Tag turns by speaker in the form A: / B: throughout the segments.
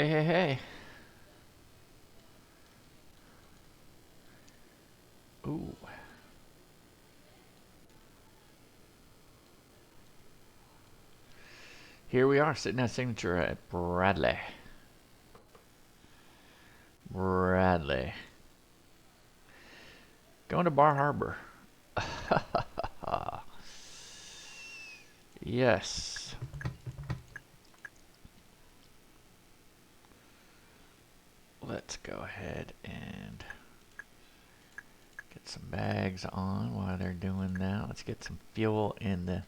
A: Hey, hey, hey. Ooh. Here we are, sitting at signature at Bradley. Going to Bar Harbor. Yes. Let's go ahead and get some bags on while they're doing that. Let's get some fuel in the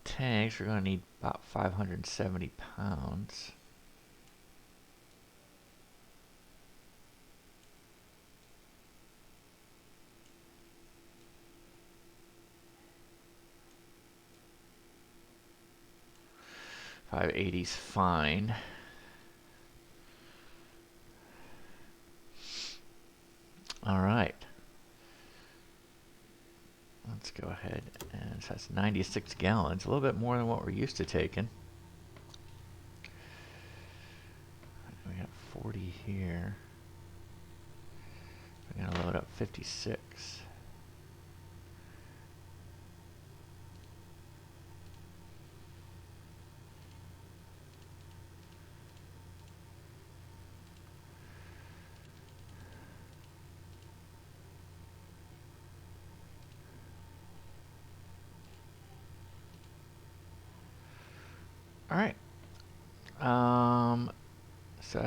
A: tanks. We're going to need about 570 pounds. $580's fine. All right. Let's go ahead and so that's 96 gallons, a little bit more than what we're used to taking. We got 40 here. We're gonna load up 56. All right. So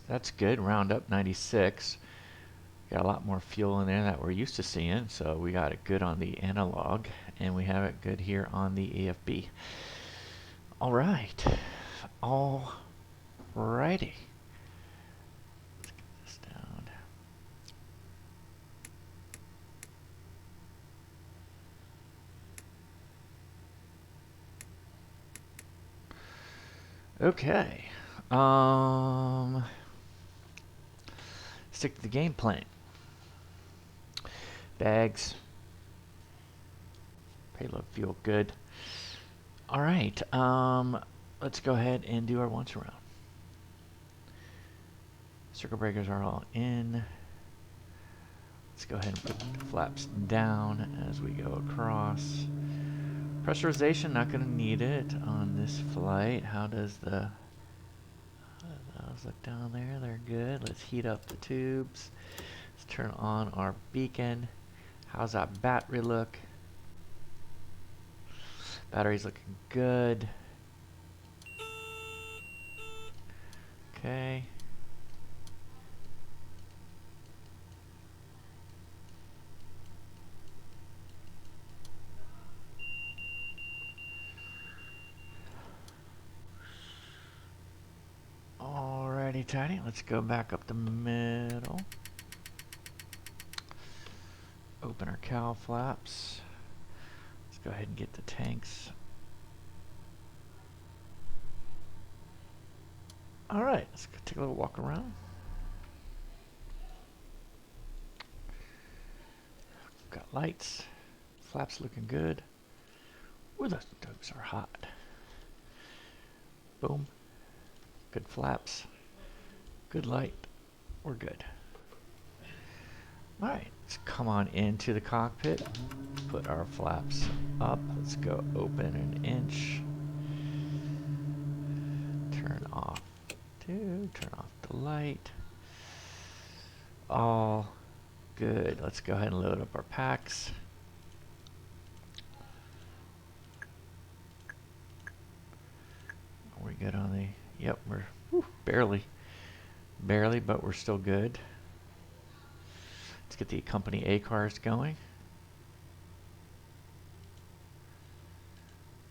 A: that's good. Round up 96. Got a lot more fuel in there that we're used to seeing, so we got it good on the analog, and we have it good here on the AFB. All right. All righty. Let's get this down. Okay. Stick to the game plan. Bags. Payload fuel good. All right. Let's go ahead and do our once around. Circle breakers are all in. Let's go ahead and put the flaps down as we go across. Pressurization, not going to need it on this flight. How does those look down there? They're good. Let's heat up the tubes. Let's turn on our beacon. How's that battery look? Battery's looking good. Okay. Alrighty, tidy. Let's go back up the middle. Open our cowl flaps. Let's go ahead and get the tanks. Alright, let's go take a little walk around. Got lights. Flaps looking good. Ooh, those tubes are hot. Boom. Good flaps. Good light. We're good. Alright, let's come on into the cockpit. Put our flaps up. Let's go open an inch. Turn off the light. All good. Let's go ahead and load up our packs. Are we good on the... Yep, we're barely, but we're still good. Let's get the company A cars going.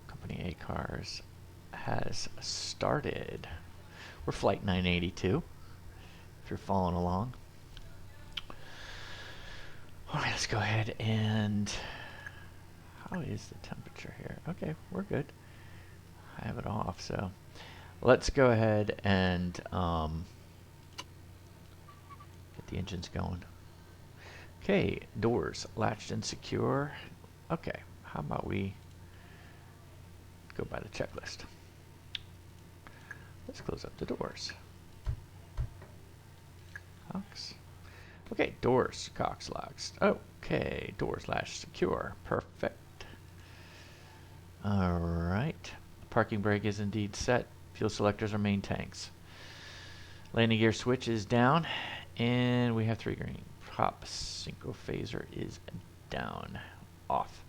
A: Company A cars has started. We're flight 982, if you're following along. Alright, let's go ahead and... How is the temperature here? Okay, we're good. I have it off, so... Let's go ahead and get the engines going. Okay, doors latched and secure. Okay, how about we go by the checklist. Let's close up the doors. Locks. Okay, doors, cox locks. Okay, doors latch secure. Perfect. Alright. Parking brake is indeed set. Fuel selectors are main tanks. Landing gear switch is down. And we have 3 green. Prop synchro phaser is down. Off.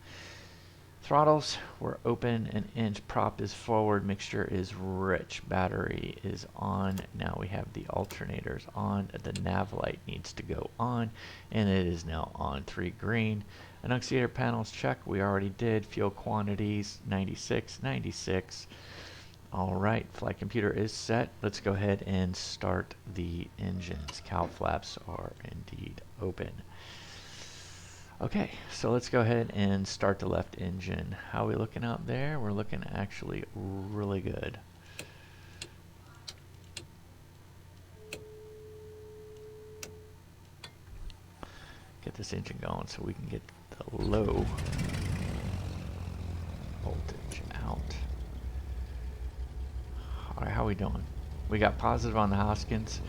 A: Throttles were open, an inch. Prop is forward. Mixture is rich. Battery is on. Now we have the alternators on. The nav light needs to go on, and it is now on. 3 green. Annunciator panels check. We already did. Fuel quantities 96, 96. All right, flight computer is set. Let's go ahead and start the engines. Cowl flaps are indeed open. Okay, so let's go ahead and start the left engine. How are we looking out there? We're looking actually really good. Get this engine going so we can get the low voltage out. All right, how are we doing? We got positive on the Hoskins,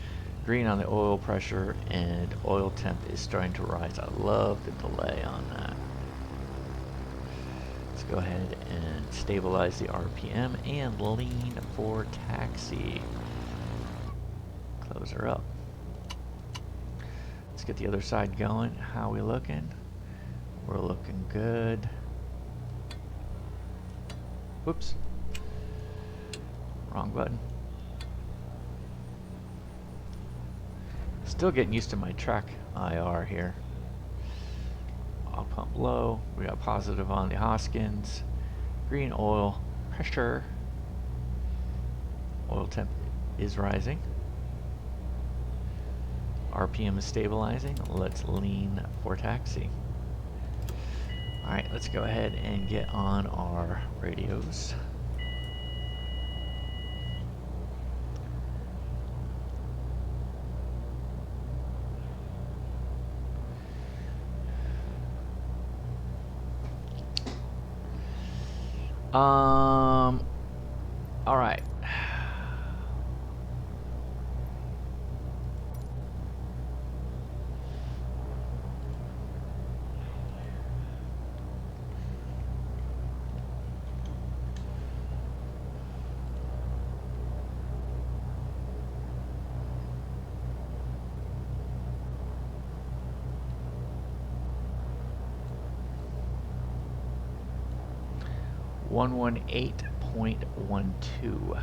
A: green on the oil pressure, and oil temp is starting to rise. I love the delay on that. Let's go ahead and stabilize the RPM and lean for taxi. Close her up. Let's get the other side going. How are we looking? We're looking good. Whoops. Wrong button. Still getting used to my TrackIR here. I'll pump low. We got positive on the Hoskins. Green oil pressure. Oil temp is rising. RPM is stabilizing. Let's lean for taxi. Alright, let's go ahead and get on our radios. All right. One 8.12.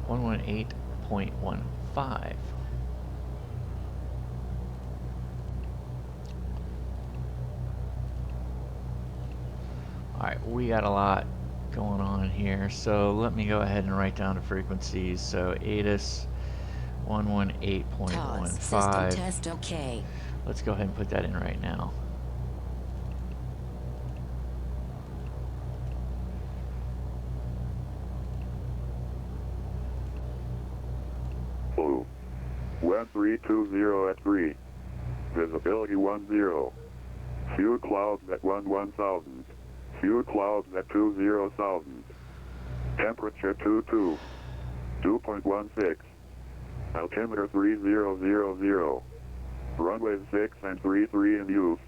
A: One 8.15. All right, we got a lot going on here, so let me go ahead and write down the frequencies. So ATIS 118.15.
B: System test okay.
A: Let's go ahead and put that in right now.
C: Blue. 1320 at 3. Visibility 10. Fuel clouds at 11,000. Fuel clouds at 20,000. Temperature 22. 2.16. Altimeter 3000. Runways 6 and 33 in use.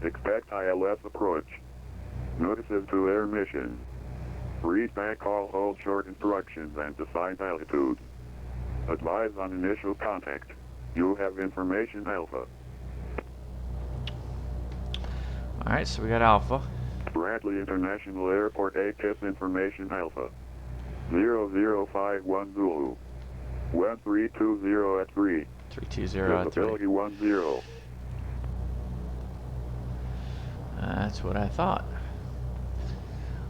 C: Expect ILS approach. Notices to air mission. Read back all hold short instructions and assigned altitudes. Advise on initial contact. You have information Alpha.
A: Alright, so we got Alpha.
C: Bradley International Airport ATIS information Alpha. 0051 Zulu. 1320 at 3.
A: 320 at 3.
C: Visibility 10.
A: That's what I thought.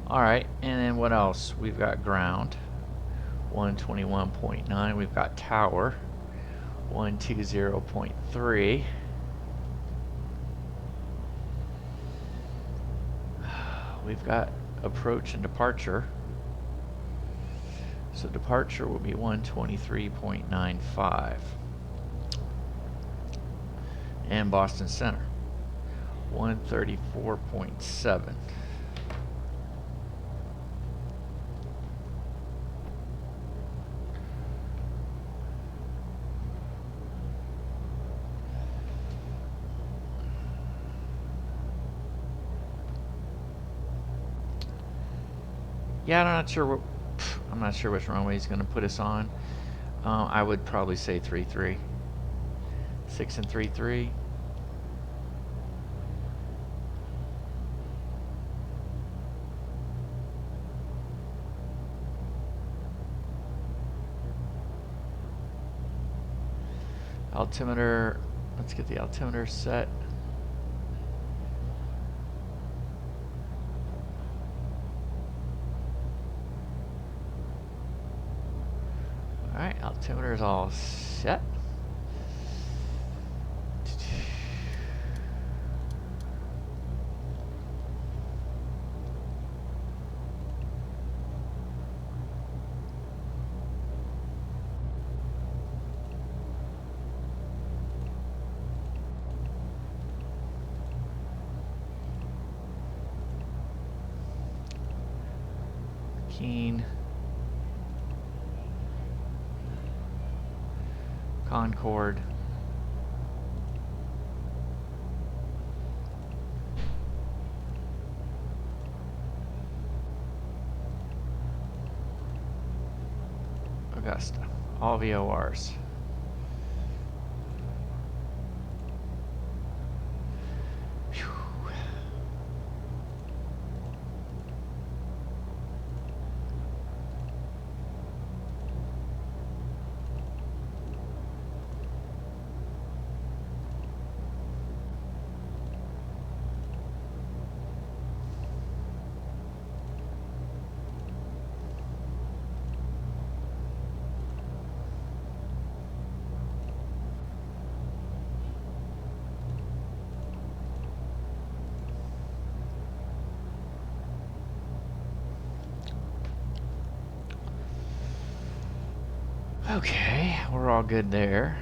A: Alright, and then what else? We've got ground. 121.9. We've got tower. 120.3. We've got approach and departure. So departure will be 123.95. And Boston Center, 134.7. Yeah, I'm not sure which runway he's going to put us on. I would probably say 3-3. 6 and 3-3. Altimeter, let's get the altimeter set. Alright, altimeter is all set. Keen. Concord. Augusta. All VORs. Phew. Okay, we're all good there.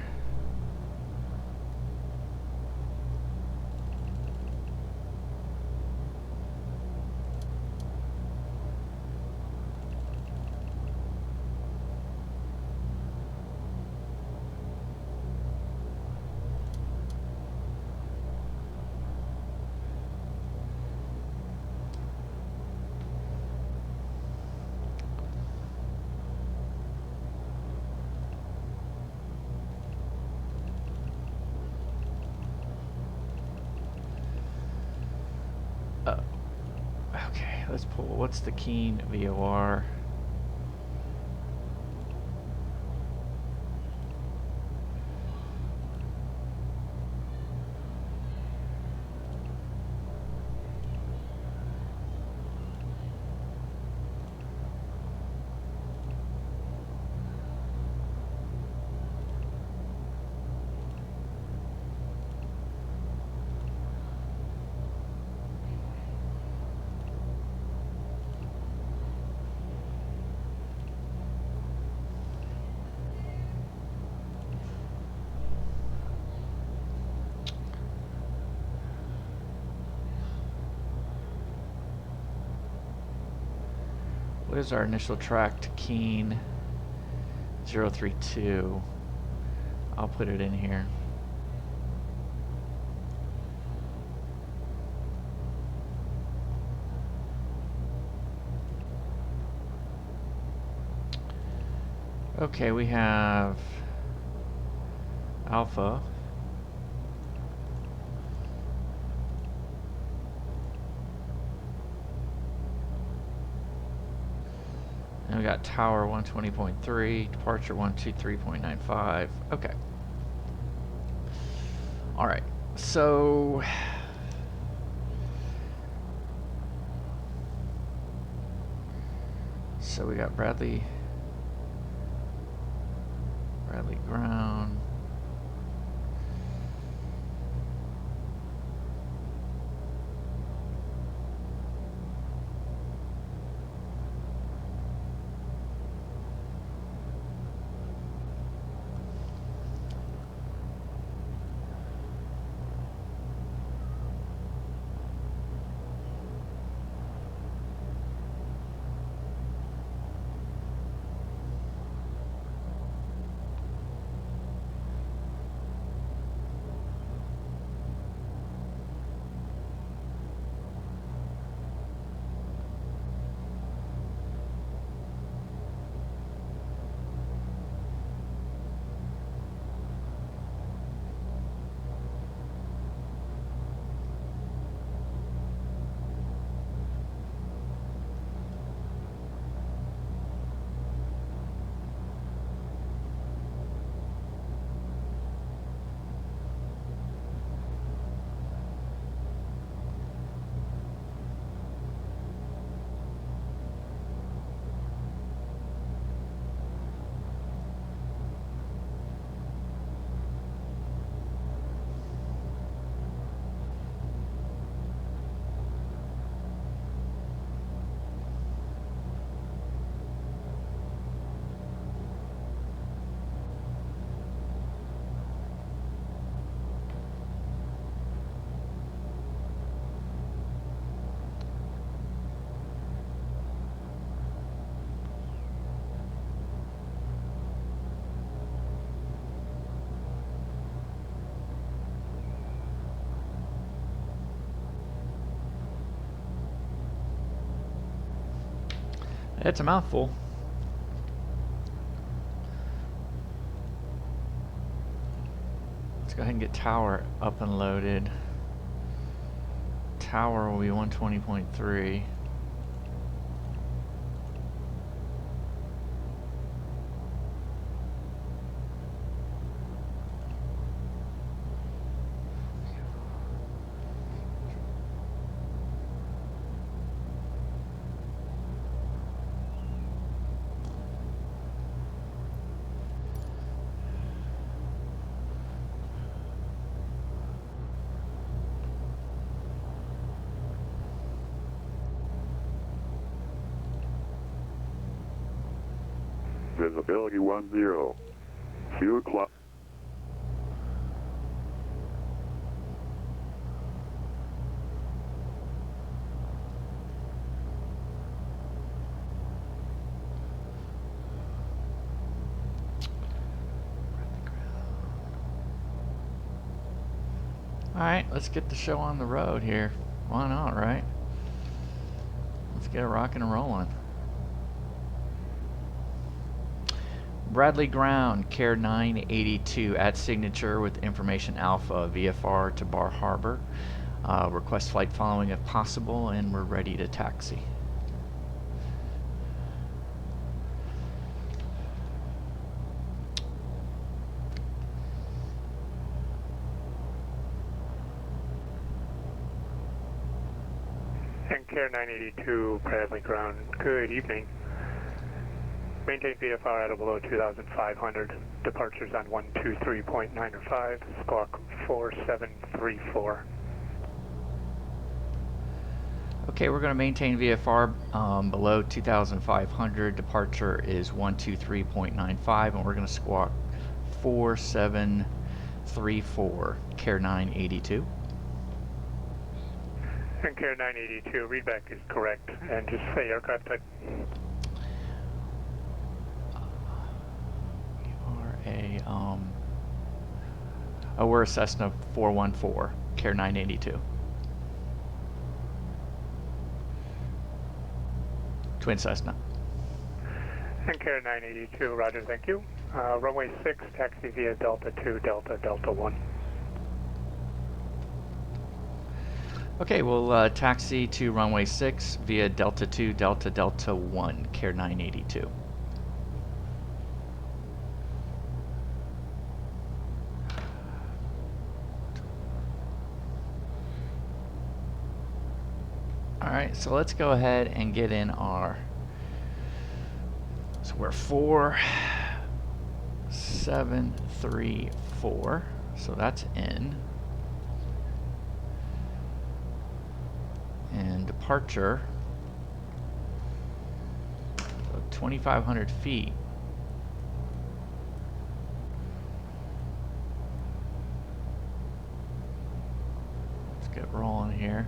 A: Okay, let's pull. What's the Keen VOR? What is our initial track to Keen? 032. I'll put it in here. Okay, we have Alpha. And we got tower 120.3, departure 123.95. Okay. All right. So we got Bradley ground. It's a mouthful. Let's go ahead and get tower up and loaded. Tower will be 120.3.
C: Visibility 10. Fuel clock.
A: Alright, let's get the show on the road here. Why not, right? Let's get it rocking and rolling. Bradley Ground, Care 982 at signature with information Alpha, VFR to Bar Harbor. Request flight following if possible, and we're ready to taxi.
D: And Care 982, Bradley Ground, good evening. Maintain VFR at or below 2,500. Departures on 123.905, squawk 4734.
A: Okay, we're going to maintain VFR below 2,500. Departure is 123.95, and we're going to squawk 4734, Care 982.
D: And Care 982, readback is correct, and just say aircraft type.
A: We're a Cessna 414, Care 982. Twin Cessna.
D: And Care 982, roger, thank you. Runway 6, taxi via Delta 2, Delta, Delta 1.
A: Okay, we'll taxi to runway 6 via Delta 2, Delta, Delta 1, Care 982. Alright, so let's go ahead and get in our, so we're 4734, so that's in. And departure, so 2,500 feet. Let's get rolling here.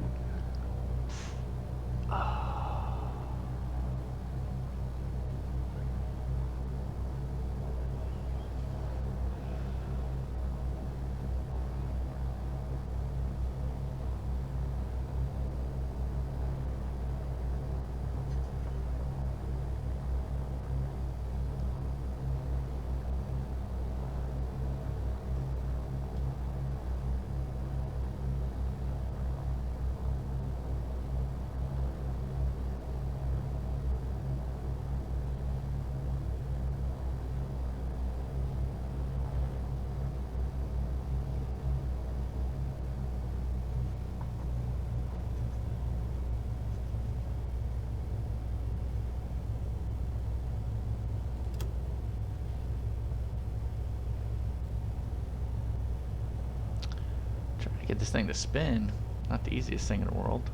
A: Get this thing to spin, not the easiest thing in the world.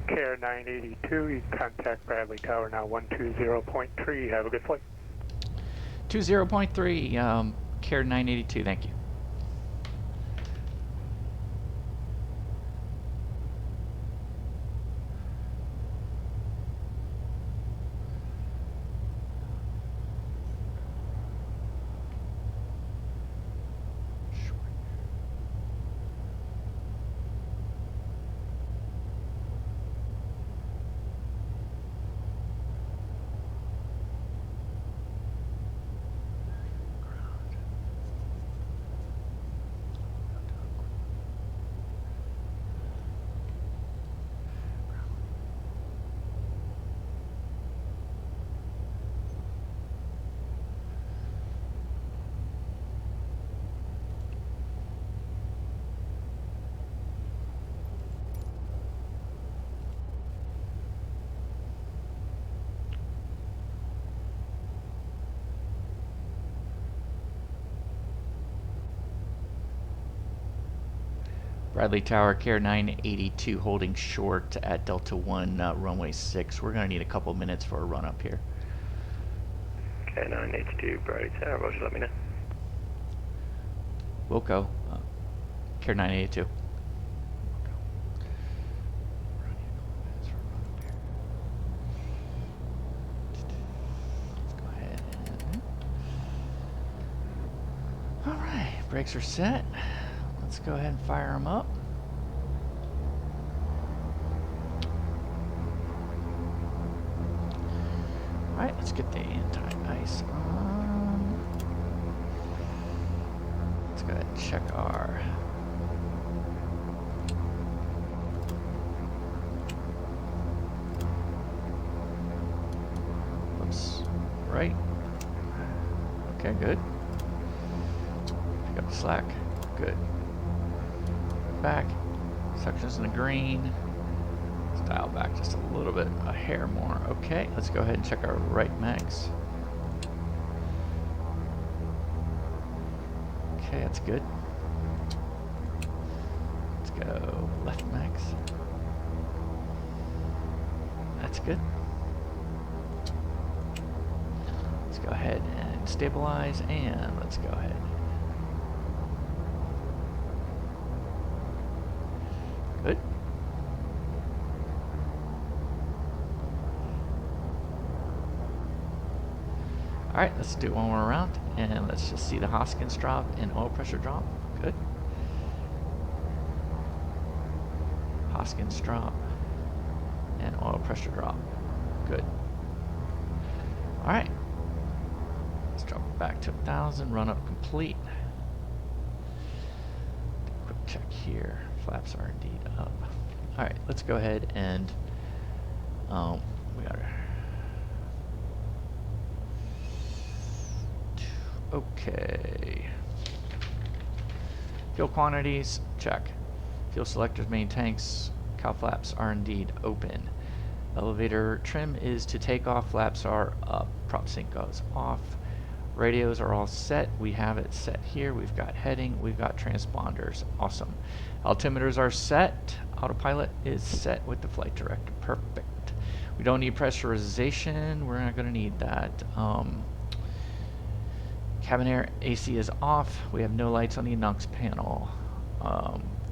D: Care 982, you can contact Bradley Tower now 120.3. Have a good flight.
A: 20.3, Care 982, thank you. Bradley Tower, Care 982, holding short at Delta 1, runway 6. We're going to need a couple minutes for a run up here.
E: Okay, 982, Bradley Tower, roger, let me know.
A: Wilco, Care 982. Let's go ahead and... Alright, brakes are set. Let's go ahead and fire them up. Alright, let's get the anti-ice on. Let's go ahead and check our whoops. Right. Okay, good. Pick up the slack. Good. Back. Suction's in the green. Let's dial back just a little bit, a hair more. Okay, let's go ahead and check our right mags. Okay, that's good. Let's go left mags. That's good. Let's go ahead and stabilize, and let's go ahead. Good. Alright, let's do one more round, and let's just see the Hoskins drop and oil pressure drop. Good. Hoskins drop and oil pressure drop. Good. Alright. Let's drop it back to 1,000, run up complete. Quick check here. Flaps are indeed up. Alright, let's go ahead and we got her. Okay. Fuel quantities, check. Fuel selectors, main tanks, cow flaps are indeed open. Elevator trim is to take off, flaps are up, prop sync goes off. Radios are all set. We have it set here. We've got heading, we've got transponders. Awesome. Altimeters are set. Autopilot is set with the flight director. Perfect. We don't need pressurization. We're not going to need that. Cabin air AC is off. We have no lights on the NOx panel.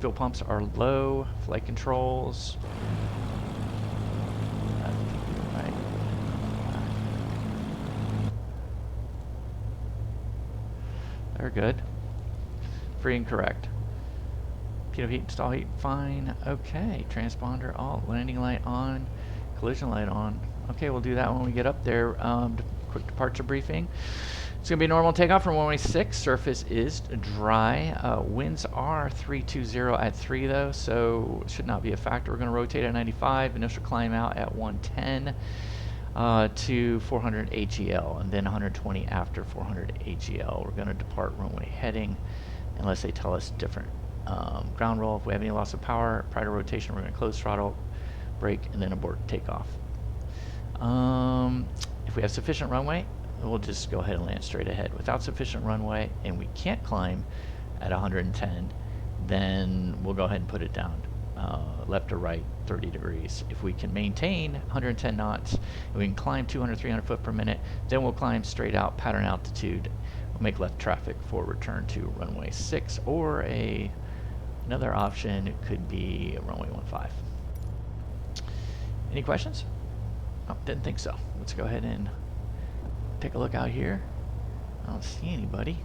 A: Fuel pumps are low. Flight controls. Right. They're good. Free and correct. Pitot heat, stall heat, fine. Okay, transponder all. Landing light on. Collision light on. Okay, we'll do that when we get up there. Quick departure briefing. It's going to be a normal takeoff from runway 6. Surface is dry. Winds are 320 at 3 though, so it should not be a factor. We're going to rotate at 95. Initial climb out at 110 to 400 AGL, and then 120 after 400 AGL. We're going to depart runway heading, unless they tell us different. Ground roll. If we have any loss of power prior to rotation, we're going to close throttle, brake, and then abort takeoff. If we have sufficient runway, we'll just go ahead and land straight ahead. Without sufficient runway and we can't climb at 110, then we'll go ahead and put it down left or right 30 degrees. If we can maintain 110 knots and we can climb 200, 300 foot per minute, then we'll climb straight out pattern altitude. We'll make left traffic for return to runway 6, or another option could be runway 15. Any questions? Oh, didn't think so. Let's go ahead and take a look out here. I don't see anybody.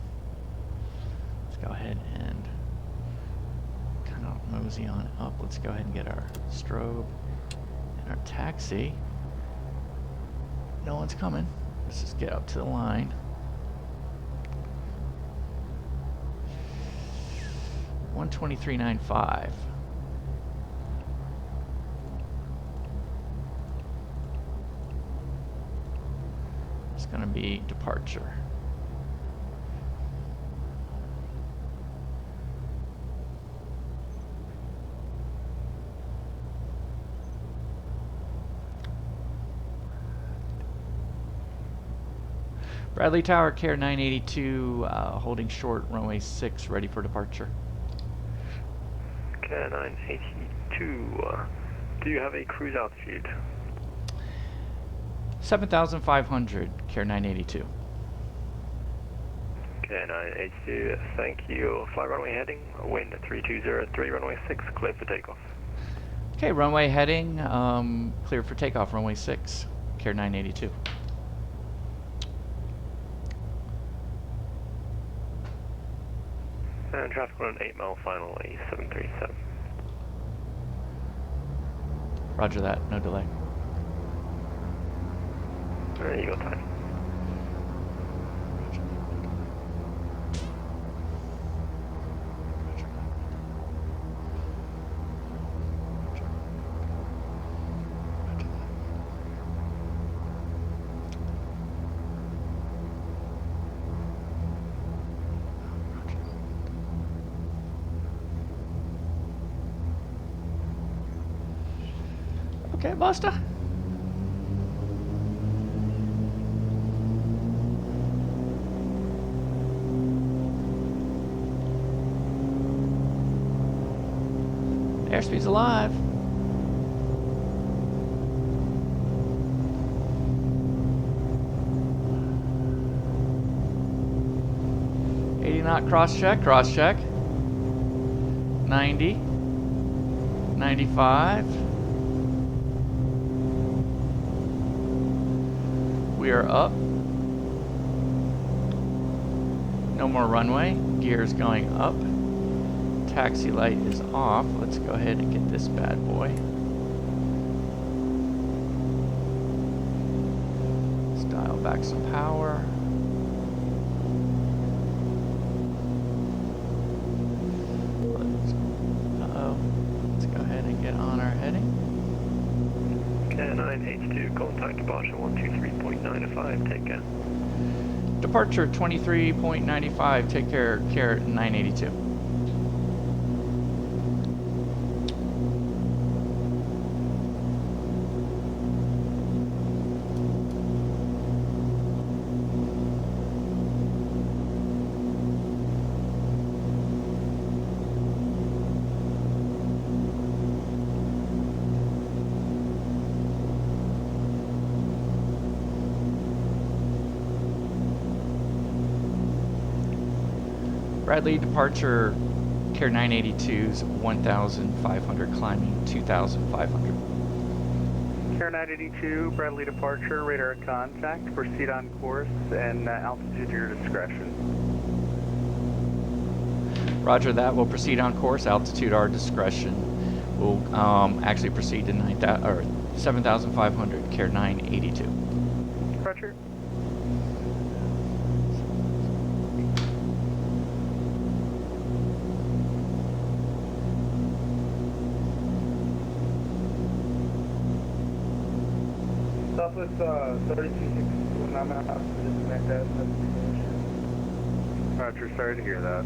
A: Let's go ahead and kind of mosey on up. Let's go ahead and get our strobe and our taxi. No one's coming. Let's just get up to the line. $123.95. It's going to be departure. Bradley Tower, Care 982, holding short, runway 6, ready for departure.
E: Okay, 982. Do you have a cruise altitude?
A: 7,500, Care 982.
E: Okay, 982, thank you. Fly runway heading, wind at 3203, runway 6, clear for takeoff.
A: Okay, runway heading, clear for takeoff, runway 6, Care 982.
E: And traffic on an 8 mile final, a 737.
A: Roger that, no delay.
E: You got time.
A: Okay, Buster. Airspeed's alive. Cross check, 90, 95. We are up. No more runway. Gears going up. Taxi light is off. Let's go ahead and get this bad boy. Let's dial back some power. Let's go ahead and get on our heading.
E: Okay, 982, contact departure 123.95, take care.
A: Departure 23.95, take care, Care 982. Bradley, departure Care 982's 1,500, climbing 2,500.
F: Care 982, Bradley departure, radar contact, proceed on course and altitude to your discretion.
A: Roger that, we'll proceed on course, altitude our discretion. We'll actually proceed to 7,500, Care 982.
F: Roger. Southwest 3261, I'm out to disconnect that. Roger, sorry to hear that.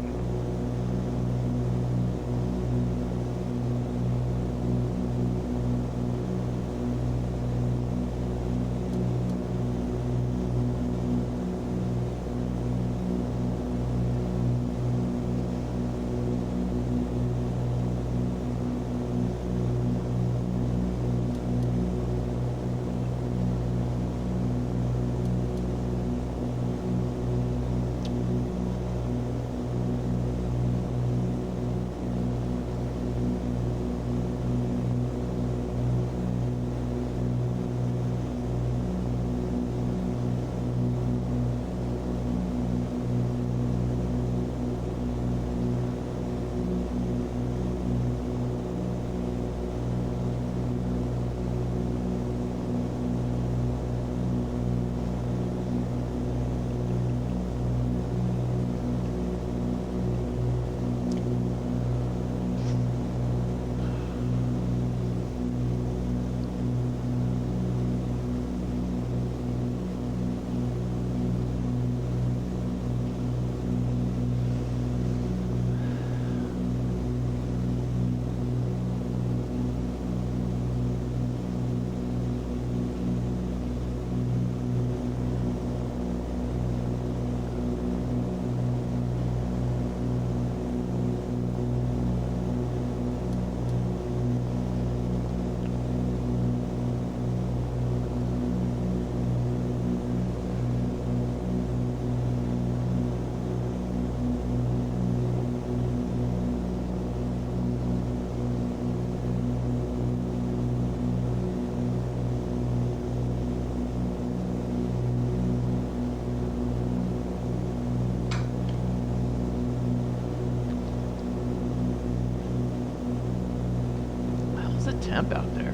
A: temp out there.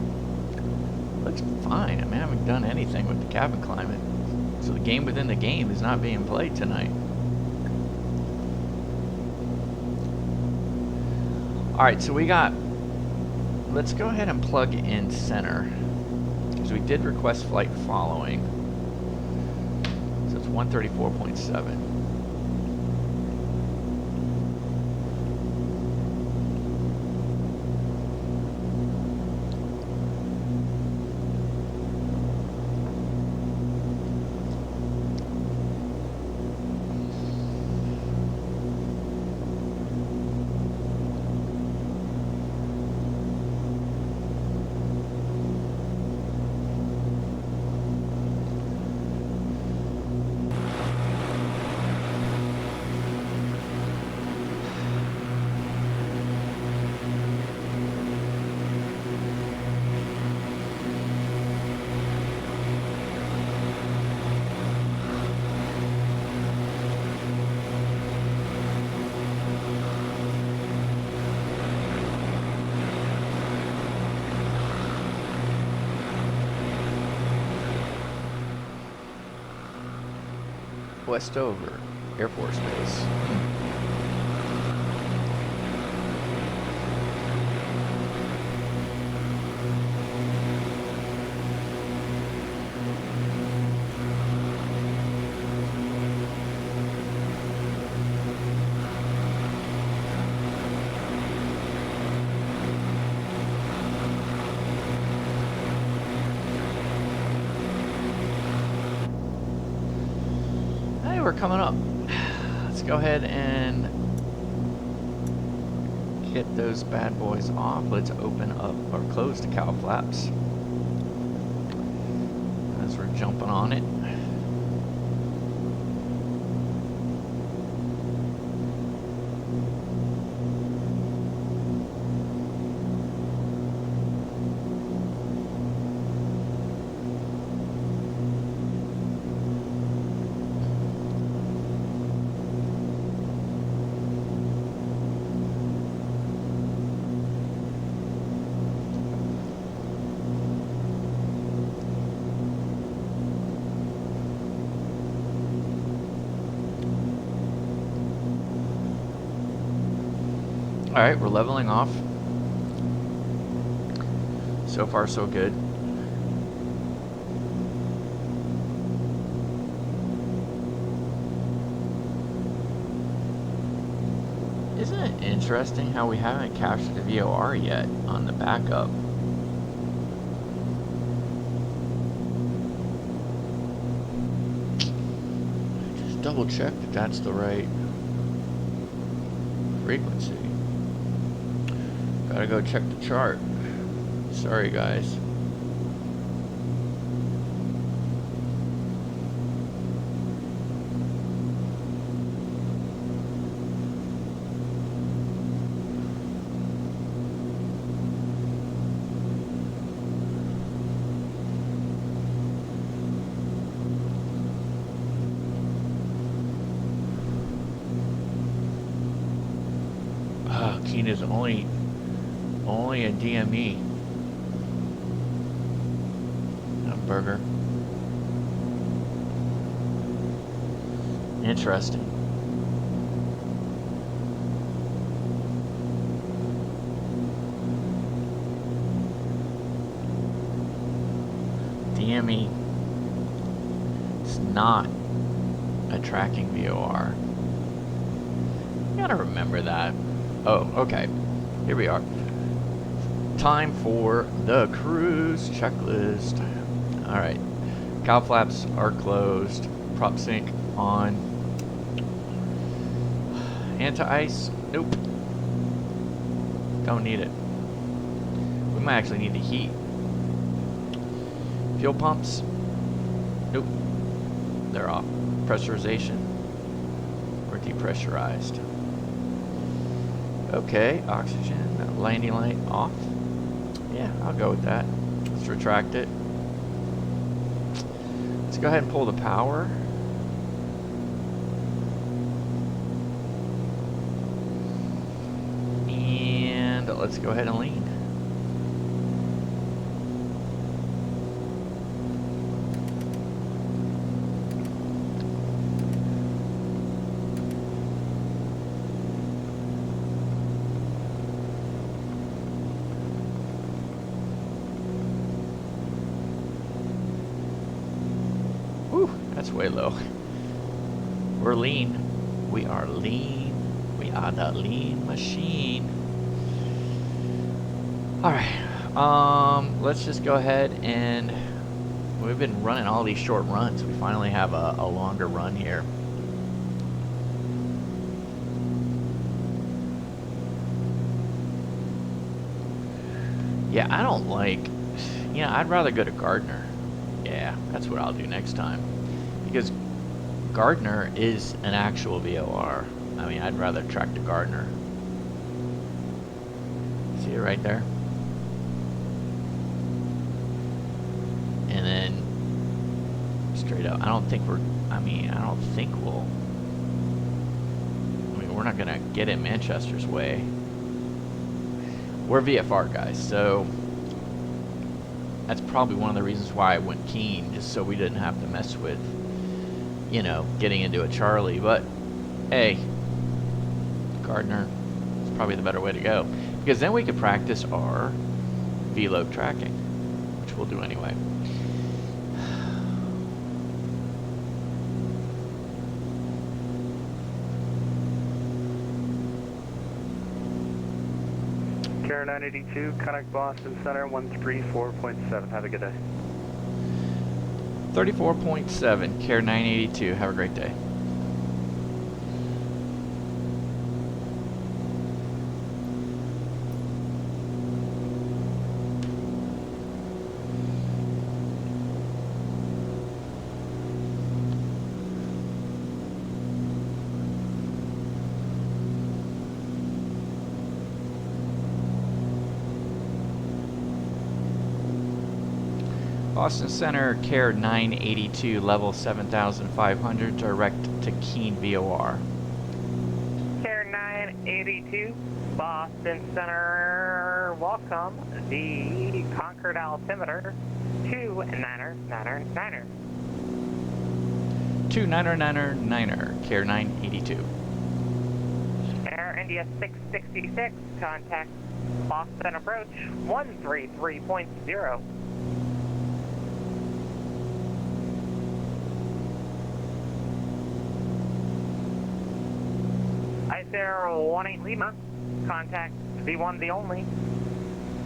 A: Looks fine. I mean, I haven't done anything with the cabin climate. So the game within the game is not being played tonight. Alright, so we got... Let's go ahead and plug in center. Because we did request flight following. So it's 134.7. Westover Air Force Base. We're coming up. Let's go ahead and get those bad boys off. Let's open up or close the cowl flaps as we're jumping on it. Alright, we're leveling off. So far, so good. Isn't it interesting how we haven't captured the VOR yet on the backup? Just double check that that's the right frequency. Gotta go check the chart. Sorry, guys. Keena's only a DME. A burger. Interesting. DME is not a tracking VOR. You gotta remember that. Oh, okay. Here we are. Time for the cruise checklist. Alright. Cowl flaps are closed. Prop sync on. Anti-ice? Nope. Don't need it. We might actually need the heat. Fuel pumps? Nope. They're off. Pressurization? Or depressurized. Okay, oxygen, landing light off. Yeah, I'll go with that. Let's retract it. Let's go ahead and pull the power. And let's go ahead and lean. That's way low. We're lean. We are lean. We are the lean machine. Alright, let's just go ahead and we've been running all these short runs. We finally have a longer run here. Yeah, I don't like, you know, I'd rather go to Gardner. Yeah, that's what I'll do next time. Because Gardner is an actual VOR. I mean, I'd rather track to Gardner. See it right there? And then straight up. I don't think we're, I mean, I don't think we'll, I mean, we're not going to get in Manchester's way. We're VFR guys, so that's probably one of the reasons why I went Keen, just so we didn't have to mess with, you know, getting into a Charlie. But hey, Gardner is probably the better way to go, because then we could practice our velo tracking, which we'll do anyway.
F: Care 982, contact Boston Center 134.7. Have a good day.
A: 34.7, Care 982. Have a great day. Boston Center, Care 982, level 7,500, direct to Keene VOR.
D: Care 982, Boston Center, welcome. The Concord altimeter, 2999er.
A: 2999er, Care 982.
D: Air India 666, contact Boston approach 133.0. Icer 18 Lima, contact V1 the only,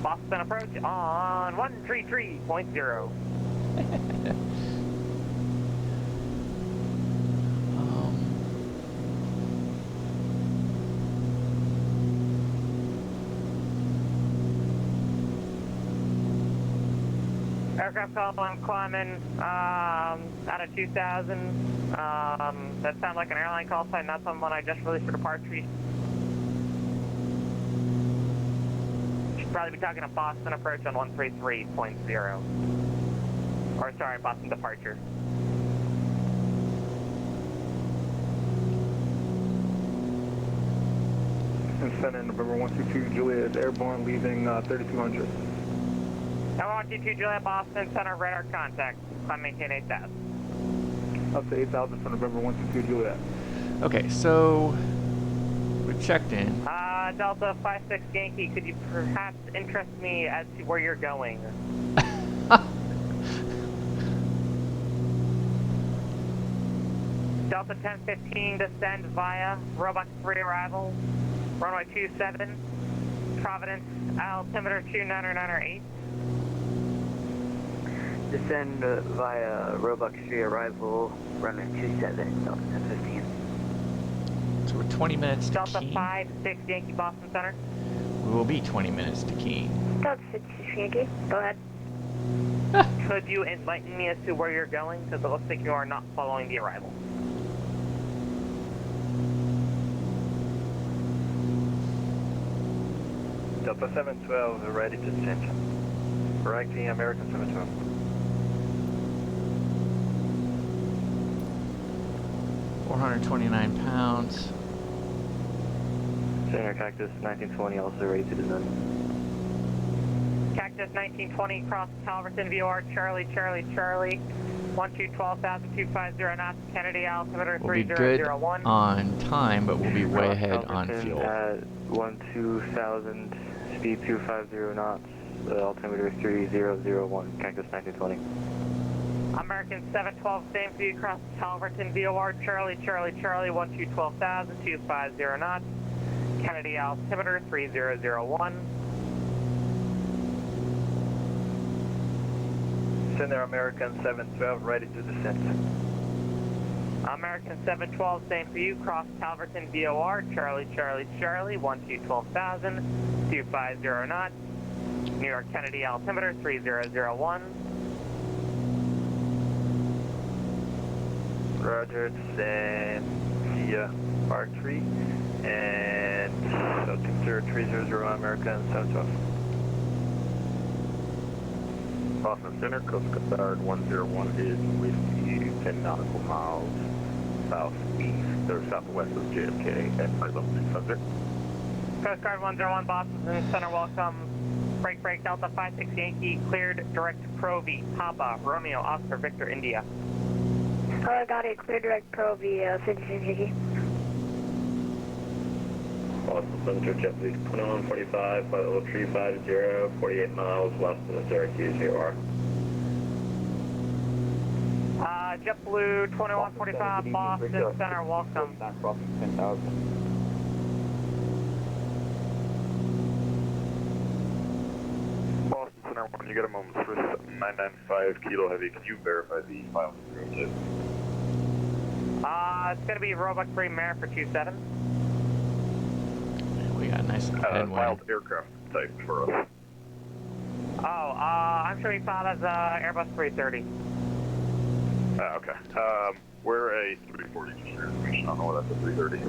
D: Boston approach on 133.0. Aircraft call, I'm climbing out of 2000. That sounds like an airline call sign, not someone I just released for departure. Should probably be talking to Boston approach on 133.0. Or sorry, Boston departure.
F: Center November 122 Juliet airborne leaving 3200.
D: Number 122 Juliet, Boston Center, radar contact. Climb maintain 8,000.
F: Up to 8,000 for November 122 Juliet.
A: Okay, so we checked in.
D: Delta 56 Yankee, could you perhaps interest me as to where you're going? Delta 1015, descend via Roebuck 3 arrival, runway 27, Providence, altimeter 2998.
G: Descend via Roebuck 3 arrival, runway 27, Delta 1015.
A: So we're 20 minutes to
D: Delta
A: Keene.
D: 56 Yankee, Boston Center.
A: We will be 20 minutes to Keene.
H: Delta 56 Yankee, go ahead.
D: Could you enlighten me as to where you're going? Because it looks like you are not following the arrival.
E: Delta 712, ready to descend. Correcting American 712.
A: £429.
E: Center Cactus 1920, also ready to descend.
D: Cactus 1920, cross Calverton, VOR, Charlie, 12,250 knots, Kennedy, altimeter
A: We'll be good
D: 3001.
A: on time, but we'll be way ahead on
E: Calverton
A: fuel.
E: At 12,000, speed 250 knots, altimeter 3001, Cactus 1920.
D: American 712, same for you, cross Calverton, VOR, Charlie, 12,000, 250 knots. Kennedy altimeter, 3001.
E: Send there, American 712, ready to descend.
D: American 712, same for you, cross Calverton, VOR, Charlie, 12,000, 250 knots. New York Kennedy altimeter, 3001.
E: Roger, and via Park 3 and altimeter 300 American 712.
C: Boston Center, Coast Guard 101 is with you 10 nautical miles southeast or southwest of JFK at flight level 2 subject.
D: Coast Guard 101, Boston Center, welcome. Break, Delta 56 Yankee, cleared direct Pro V, Papa, Romeo, Oscar, Victor, India.
H: Got it. Clear direct Pro V, Sidestick.
C: Boston Center, JetBlue 2145, flight level 350, 48 miles west of Syracuse, here are.
D: JetBlue 2145, Boston Center, welcome.
F: Crossing 10,000.
C: Boston Center, when you get a moment, for 995 Kilo Heavy, can you verify the final tip?
D: It's going to be Roebuck 3 Mare for 27.
A: We got a nice headwind.
C: Mild aircraft type for us.
D: I'm showing file as Airbus 330.
C: Okay. We're a 340 information. I don't know what that's a 330.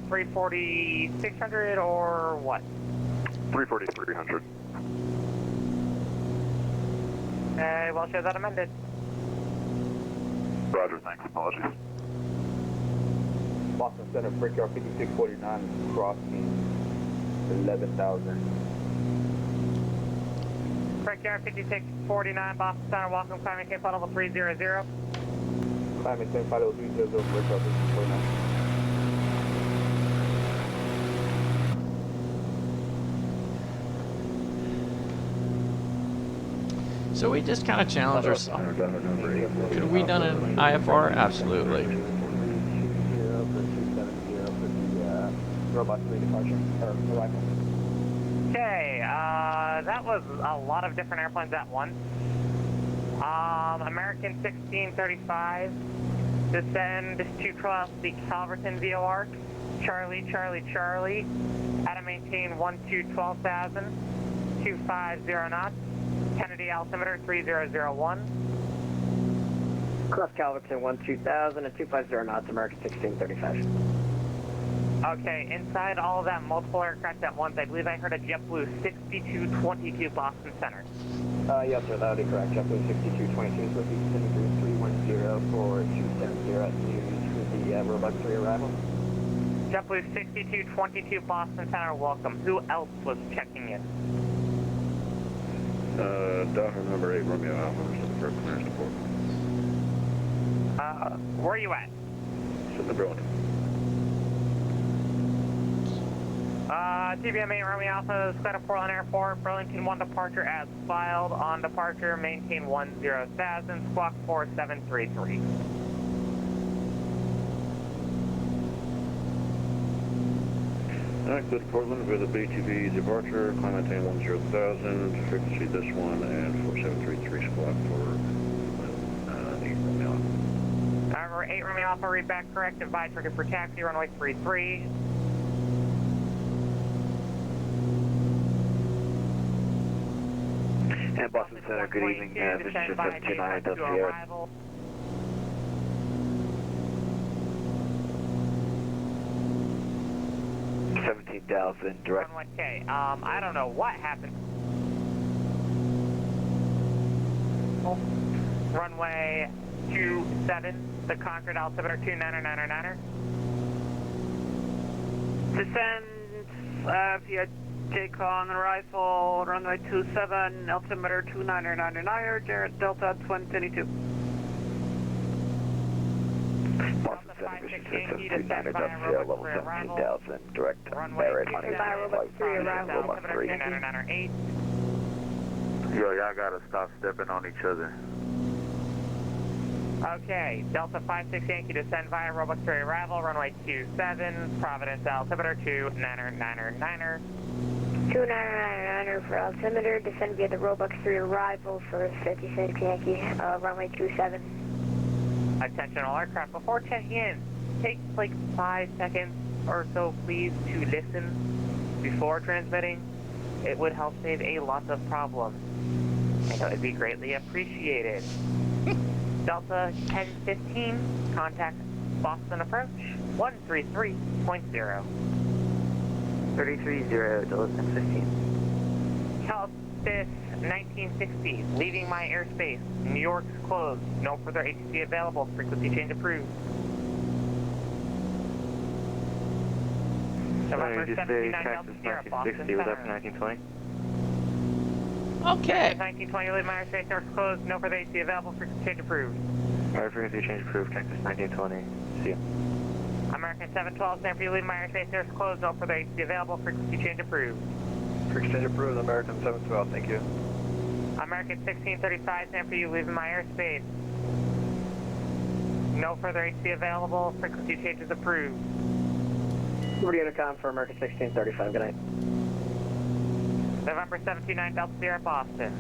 D: 340 600 or what?
C: 340 300.
D: Okay, well, show that amended.
C: Roger, thanks. Apologies.
F: Boston Center, Brickyard 5649, crossing 11,000.
D: Brickyard 5649, Boston Center, welcome. Climbing Cape level 300.
F: Climbing 10, flight level 300, Brickyard 5649.
A: So we just kind of challenge ourselves. Could we done an IFR? Absolutely.
F: Robot 3 departure, or arrival.
D: Okay, that was a lot of different airplanes at once. American 1635, descend to cross the Calverton VOR, Charlie, at a maintain 12,000, 250 knots, Kennedy altimeter 3001.
G: Cross Calverton 12,000 and 250 knots, American 1635.
D: Okay, inside all of that, multiple aircraft at once. I believe I heard a JetBlue 6222 Boston Center.
F: Yes, sir, that would be correct. JetBlue 6222 is with you, descending through 310 for 270 at news for the Roebuck 3 arrival.
D: JetBlue 6222 Boston Center, welcome. Who else was checking in?
C: Dodger number 8 Romeo Alpha, for clearance report.
D: Where are you at?
C: It's in the Burlington.
D: TBM 8 Romeo Alpha, Squad of Portland Airport, Burlington 1 departure as filed. On departure, maintain 10,000, squawk 4733.
C: Alright, good Portland with a B2B departure, climb maintain 10,000, frequency this one, and 4733 squawk for 8 Romeo Alpha.
D: Alright, 8 Romeo Alpha, read back correct, advise ready for taxi, runway 33.
G: And Boston Center, good evening. This is just 729 WR. Direct.
D: Okay, I don't know what happened. Runway 27, the Concord altimeter 2999er.
I: Descend via Jake on arrival, runway 27, altimeter 2999er, Jared Delta 2022.
G: Boston Center, Mission 729 level 17,000, direct Merit, Honey, flight 3, arrival, Roebuck 3.
C: Yo, y'all gotta stop stepping on each other.
D: Okay, Delta 56 Yankee, descend via Roebuck 3 arrival, runway 27, Providence altimeter 2999er.
H: 2999er for altimeter, descend via the Roebuck 3 arrival for 56 Yankee, runway 27.
D: Attention all aircraft, before checking in, take like 5 seconds or so please to listen before transmitting. It would help save a lot of problems. I know it'd be greatly appreciated. Delta 1015, contact Boston approach 133.0.
G: 330, Delta 1015.
D: Calbis 1960, leaving my airspace. New York's closed. No further ATC available. Frequency change approved. November 79 Delta Sierra, Boston Center.
E: 1920.
A: Okay.
D: 1920, leaving my airspace. North closed. No further ATC available. Frequency change approved.
E: Alright, frequency change approved, Texas 1920. See ya.
D: American 712, stand for you, leaving my airspace. North closed. No further ATC available. Frequency change approved.
E: Frequency change approved, American 712, thank you.
D: American 1635, stand for you, leaving my airspace. No further ATC available. Frequency change is approved.
G: Liberty Intercom for American 1635, good night.
D: November 729 Delta Sierra, Boston.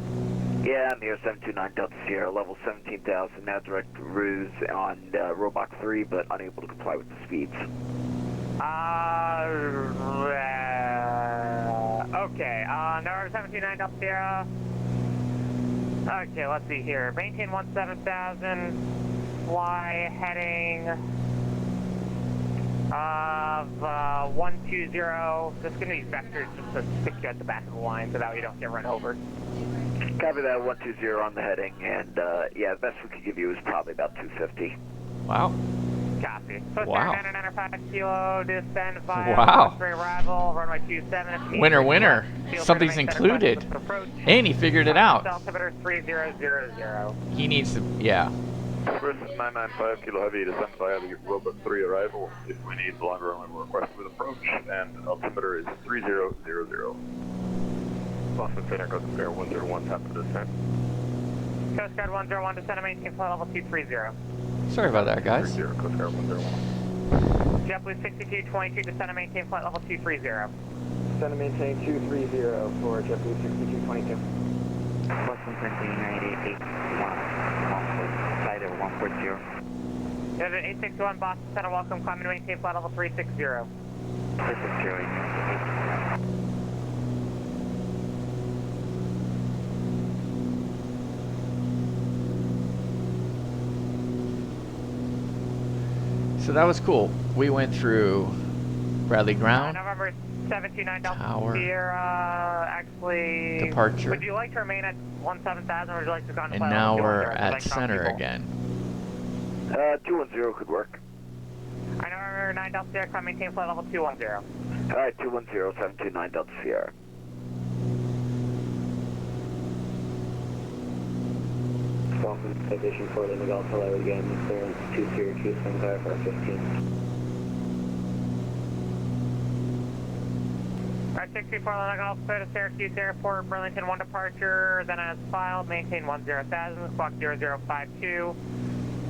G: Yeah, I'm here, 729 Delta Sierra, level 17,000, now direct ruse on Roebuck 3, but unable to comply with the speeds.
D: Okay, November 729 Delta Sierra. Okay, let's see here. Maintain 17,000, fly heading of 120. This is going to be vectors just to stick you at the back of the line so that you don't get run over.
G: Copy that, 120 on the heading, and yeah, the best we could give you is probably about 250.
A: Wow.
D: Copy.
A: Wow.
D: 995 kilo, descend via
A: Wow.
D: arrival, runway 27.
A: Winner, winner. Something's included. And he figured it out.
D: Altimeter 3000.
A: He needs to, yeah.
C: Versus 995 Kilo Heavy, descend via the Roebuck 3 arrival. If we need the longer runway, we'll request with approach, and altimeter is 3000. Boston Center, Coast Guard 101, tap to descent.
D: Coast Guard 101, descend and maintain flight level 230.
A: Sorry about that, guys.
C: 30, Coast Guard 101.
D: JetBlue 6222, descend and maintain flight level 230.
E: Descend and maintain 230 for JetBlue 6222.
G: Boston 1798, 140.
D: United 861 Boston Center, welcome, climb and maintain flight level 360.
G: 360.
A: So that was cool. We went through Bradley Ground,
D: November 729 Delta
A: Tower,
D: Sierra, actually...
A: departure,
D: Would you like to remain at 17,000 or would you like to go on to
A: and
D: flight
A: now
D: level
A: we're
D: 210?
A: at center again.
G: 210 could work.
D: I know 9 Delta Sierra, climb maintain flight level 210.
G: Alright, 210, 729 Delta Sierra.
E: Boston Citation for the Miguel Toledo again, clearance 202, stand by for 15.
D: Alright, 64 Golf, clear to Syracuse Airport, Burlington 1 departure, then as filed, maintain 10,000, squawk 0052.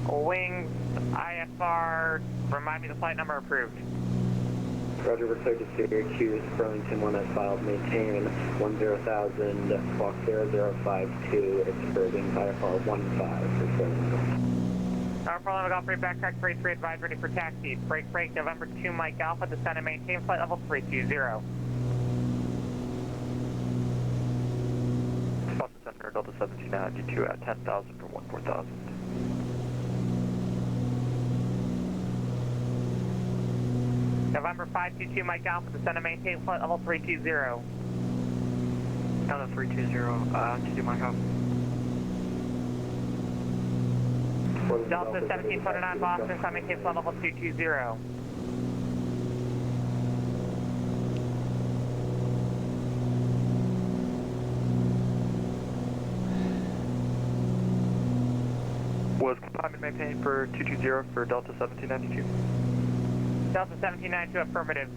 D: Wings, IFR, remind me the flight number approved.
E: Roger, we're cleared to Syracuse, Burlington 1 as filed, maintain 10,000, squawk 0052, it's for wings IFR 15 for Burlington.
D: Tower 4 Golf 3, backtrack 33, advise ready for taxi. Break, November 2 Mike Alpha, descend and maintain flight level 320.
E: Boston Center, Delta 1792 at 10,000 for 14,000.
D: November 522 Mike Alpha, descend and maintain flight level 320.
E: Delta 320, to do Mike Alpha.
D: Delta 1729 Boston, climb maintain flight level 220.
E: Was climb and maintain for 220 for Delta 1792?
D: Delta 1792 affirmative.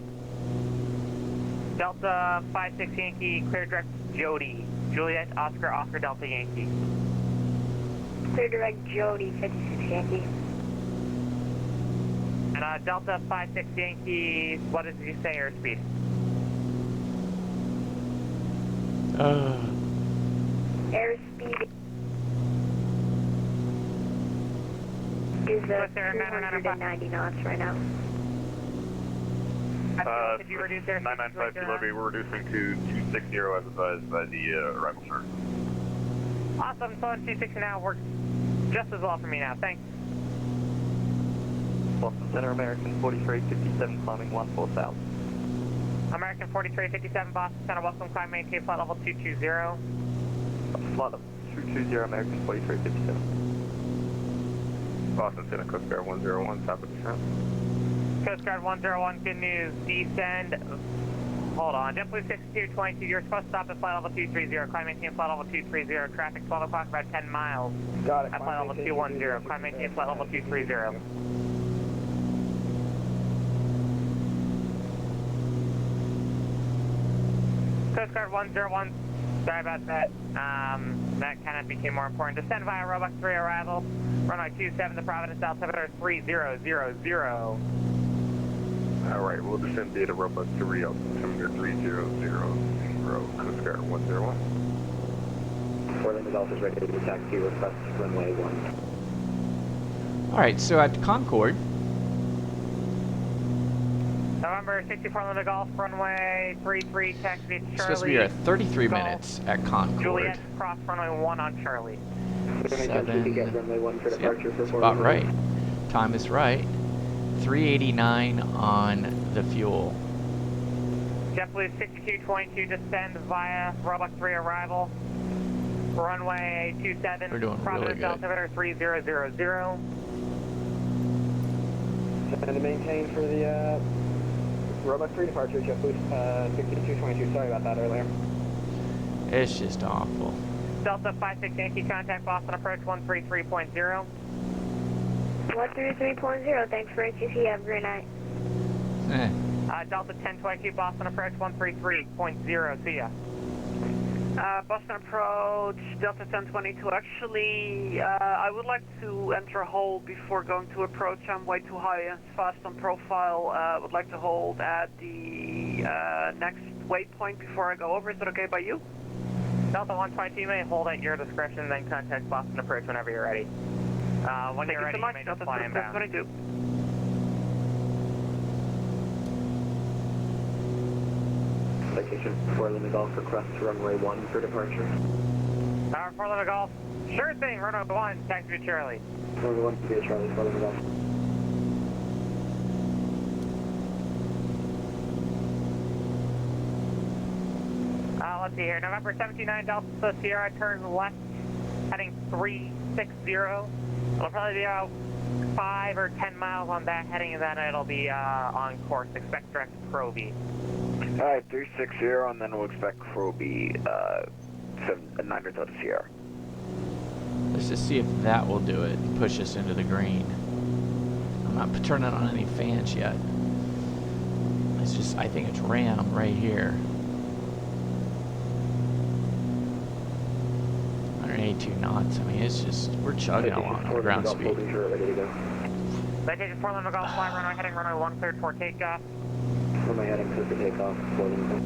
D: Delta 56 Yankee, clear direct Jody. Juliet, Oscar, Oscar, Delta, Yankee.
H: Clear direct Jody, 56 Yankee.
D: And Delta 56 Yankee, what did you say airspeed?
H: Airspeed is 290 knots right now.
D: Did you reduce airspeed?
C: 995 Kilo B, we're reducing to 260 as advised by the arrival service.
D: Awesome, so 260 now works just as well for me now, thanks.
E: Boston Center, American 4357, climbing 14 south.
D: American 4357, Boston Center, welcome, climb, maintain flight level 220.
E: Flight level 220, American 4357.
C: Boston Center, Coast Guard 101, top of descent.
D: Coast Guard 101, good news, descend. Hold on, JetBlue 6222, you're supposed to stop at flight level 230, climb, maintain flight level 230, traffic 12 o'clock, about 10 miles.
E: Got it.
D: At flight level 210, climb, maintain flight level 230. Coast Guard 101, sorry about that. That kind of became more important. Descend via Roebuck 3 arrival. Runway 27 to Providence, altimeter 3000.
C: Alright, we'll descend via Roebuck 3, altimeter 3000, Coast Guard 101.
E: Portland is also ready to taxi, request runway 1.
A: Alright, so at Concord,
D: November 64 Lima Golf, runway 33, taxi to Charlie.
A: it's supposed to be at 33
D: Golf,
A: minutes at Concord.
D: Juliet, cross runway 1 on Charlie.
A: 7,
E: get runway 1 for
A: yeah,
E: departure for
A: it's about right. Time is right. 389 on the fuel.
D: JetBlue 6222, descend via Roebuck 3 arrival. Runway 27,
A: We're doing
D: Providence,
A: really good.
D: altimeter 3000.
E: And to maintain for the Roebuck 3 departure, JetBlue 6222. Sorry about that earlier.
A: It's just awful.
D: Delta 56 Yankee, contact Boston approach 133.0.
H: 133.0, thanks for ATC, have a great night.
A: Eh.
D: Delta 1022, Boston approach 133.0, see ya.
I: Boston approach, Delta 1022. Actually, I would like to enter a hold before going to approach. I'm way too high and fast on profile. I would like to hold at the next waypoint before I go over. Is that okay by you?
D: Delta 122, you may hold at your discretion, then contact Boston approach whenever you're ready. When
I: Thank
D: you're
I: you
D: ready,
I: so much,
D: you may just
I: Delta
D: fly inbound.
I: 1022.
E: Citation for Lima Golf, request runway 1 for departure.
D: For Lima Golf, sure thing, runway 1, taxi to Charlie.
E: Runway 1 via Charlie for Lima Golf.
D: Let's see here, November 79 Delta Sierra, turn left, heading 360. It'll probably be about 5 or 10 miles on that heading, and then it'll be on course. Expect direct Proby.
G: Alright, 360, and then we'll expect Proby 9 Delta Sierra.
A: Let's just see if that will do it and push us into the green. I'm not turning on any fans yet. It's just, I think it's RAM right here. 182 knots. I mean, it's just, we're chugging along on ground speed.
D: Citation 4 Lima Golf, fly runway heading runway 1 cleared for takeoff.
E: Runway heading cleared for takeoff, 4 Lima.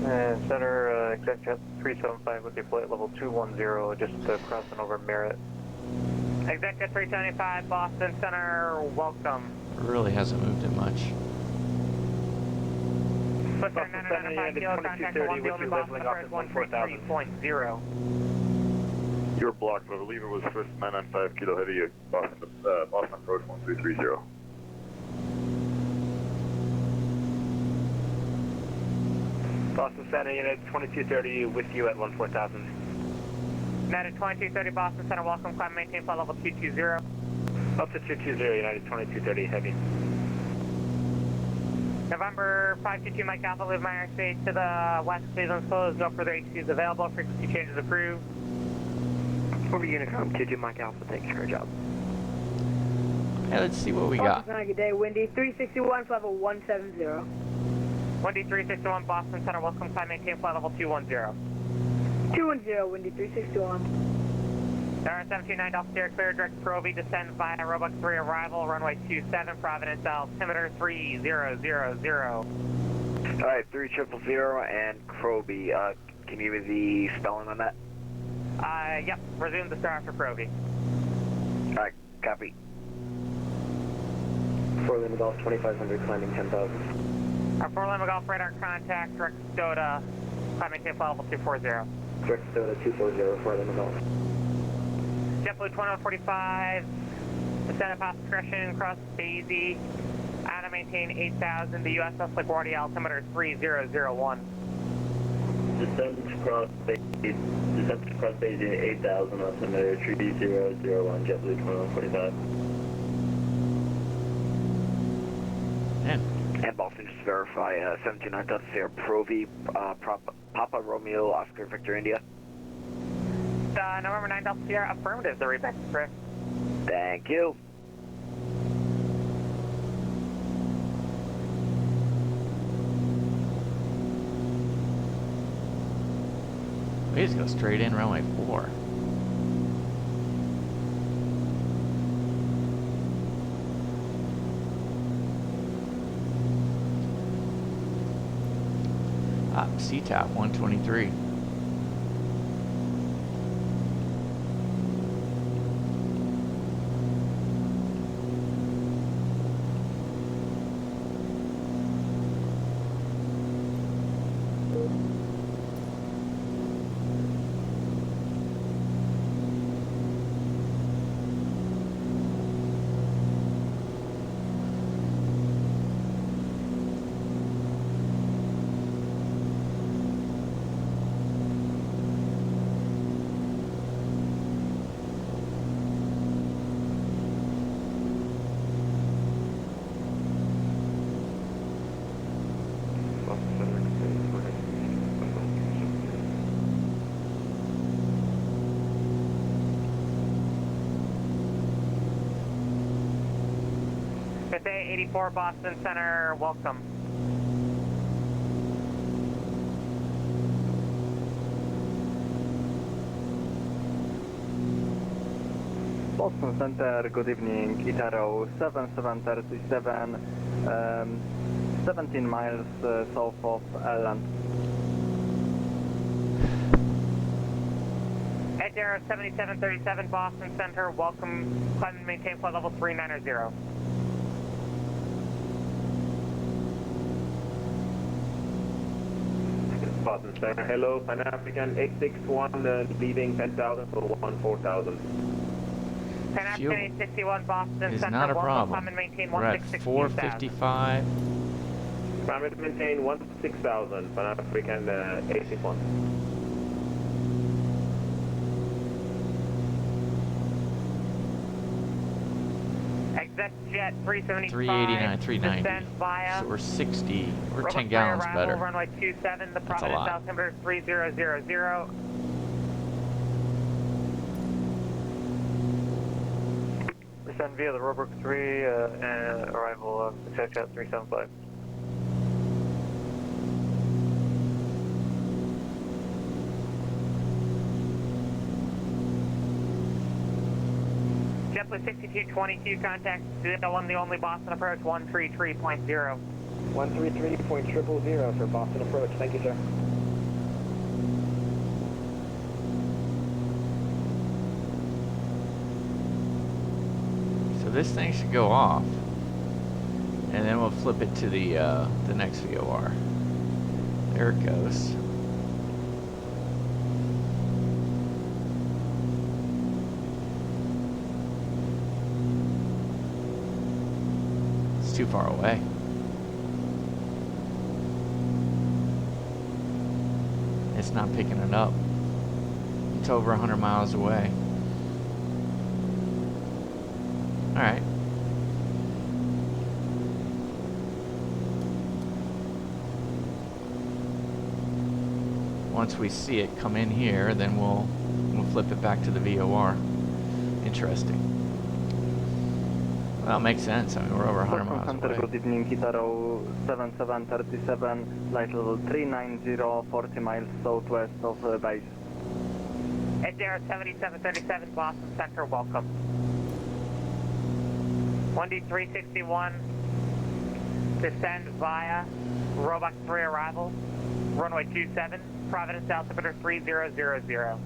F: And center, exec jet 375 with your flight level 210, just crossing over Merritt.
D: Exec jet 375, Boston Center, welcome.
A: Really hasn't moved it much.
D: Boston Center, 995 kilo, contact 1 Boston approach 133.0.
C: You're blocked, I believe it was first 995 Kilo Heavy, Boston approach 1330.
E: Boston Center, unit 2230 with you at 14,000.
D: United 2230, Boston Center, welcome, climb, maintain flight level 220.
E: Up to 220, United 2230 heavy.
D: November 522 Mike Alpha, leave my airspace to the west, Cleveland closed, no further HCs available, frequency changes approved.
E: Over Unicom, 22 Mike Alpha, thanks for your job.
A: Yeah, let's see what we got.
H: Good day, windy, 361, level 170.
D: Windy 361 Boston Center, welcome, climb, maintain flight level 210.
J: 210, Windy 361.
D: Tower 729 Delta Sierra, clear, direct Pro V, descend via Roebuck 3 arrival, runway 27, Providence, altimeter 3000.
G: Alright, 3000 and Croby. Can you give me the spelling on that?
D: Yep, resume the star after Pro V.
G: Alright, copy.
E: 4 Lima Golf 2500, climbing 10,000.
D: Our 4 Lima Golf radar contact, direct Stoda, climb, maintain flight level 240.
E: Direct Stoda 240, 4 Lima Golf.
D: JetBlue 2145, descend at path discretion, cross Daisy, and maintain 8,000, the USS LaGuardia, altimeter 3001.
E: Descent across Daisy 8,000, altimeter 3001, JetBlue 2145.
G: And Boston, just verify 729 Delta Sierra Pro V, Papa Romeo Oscar Victor India.
D: November 9 Delta Sierra, affirmative, the reback is correct.
G: Thank you.
A: We just go straight in runway 4. CTAP 123.
D: Cathay 84 Boston Center, welcome.
F: Boston Center, good evening. Itaro 7737, 17 miles south of Airline.
D: Edge 7737 Boston Center, welcome, climb and maintain flight level 390.
K: Boston Center, hello, Pan African 861, leaving 10,000 for 14,000.
D: Pan African 861 Boston
A: is
D: Center,
A: not a
D: welcome,
A: problem.
D: climb and maintain
A: We're at 455.
K: Climb and maintain 16,000, Pan African 861.
D: ExecJet 375,
A: 389, 390.
D: descend via
A: So we're 60. We're
D: Roebuck
A: 10
D: 3
A: gallons
D: arrival,
A: better.
D: runway 27, the
A: That's a
D: Providence
A: lot.
D: altimeter 3000.
F: Descend via the Roebuck 3, arrival of ExecJet 375.
D: JetBlue 6222, contact the one, the only Boston approach 133.0.
E: 133.000 for Boston approach, thank you, sir.
A: So this thing should go off, and then we'll flip it to the next VOR. There it goes. It's too far away. It's not picking it up. It's over 100 miles away. All right. Once we see it come in here, then we'll flip it back to the VOR. Interesting. Well, it makes sense. I mean, we're over 100 miles
F: Center,
A: away.
F: good evening, Kitaro 7737, flight level 390, 40 miles southwest of base.
D: Adair 7737, Boston Center, welcome. 1D361, descend via Roebuck 3 arrival, runway 27, Providence altimeter 3000.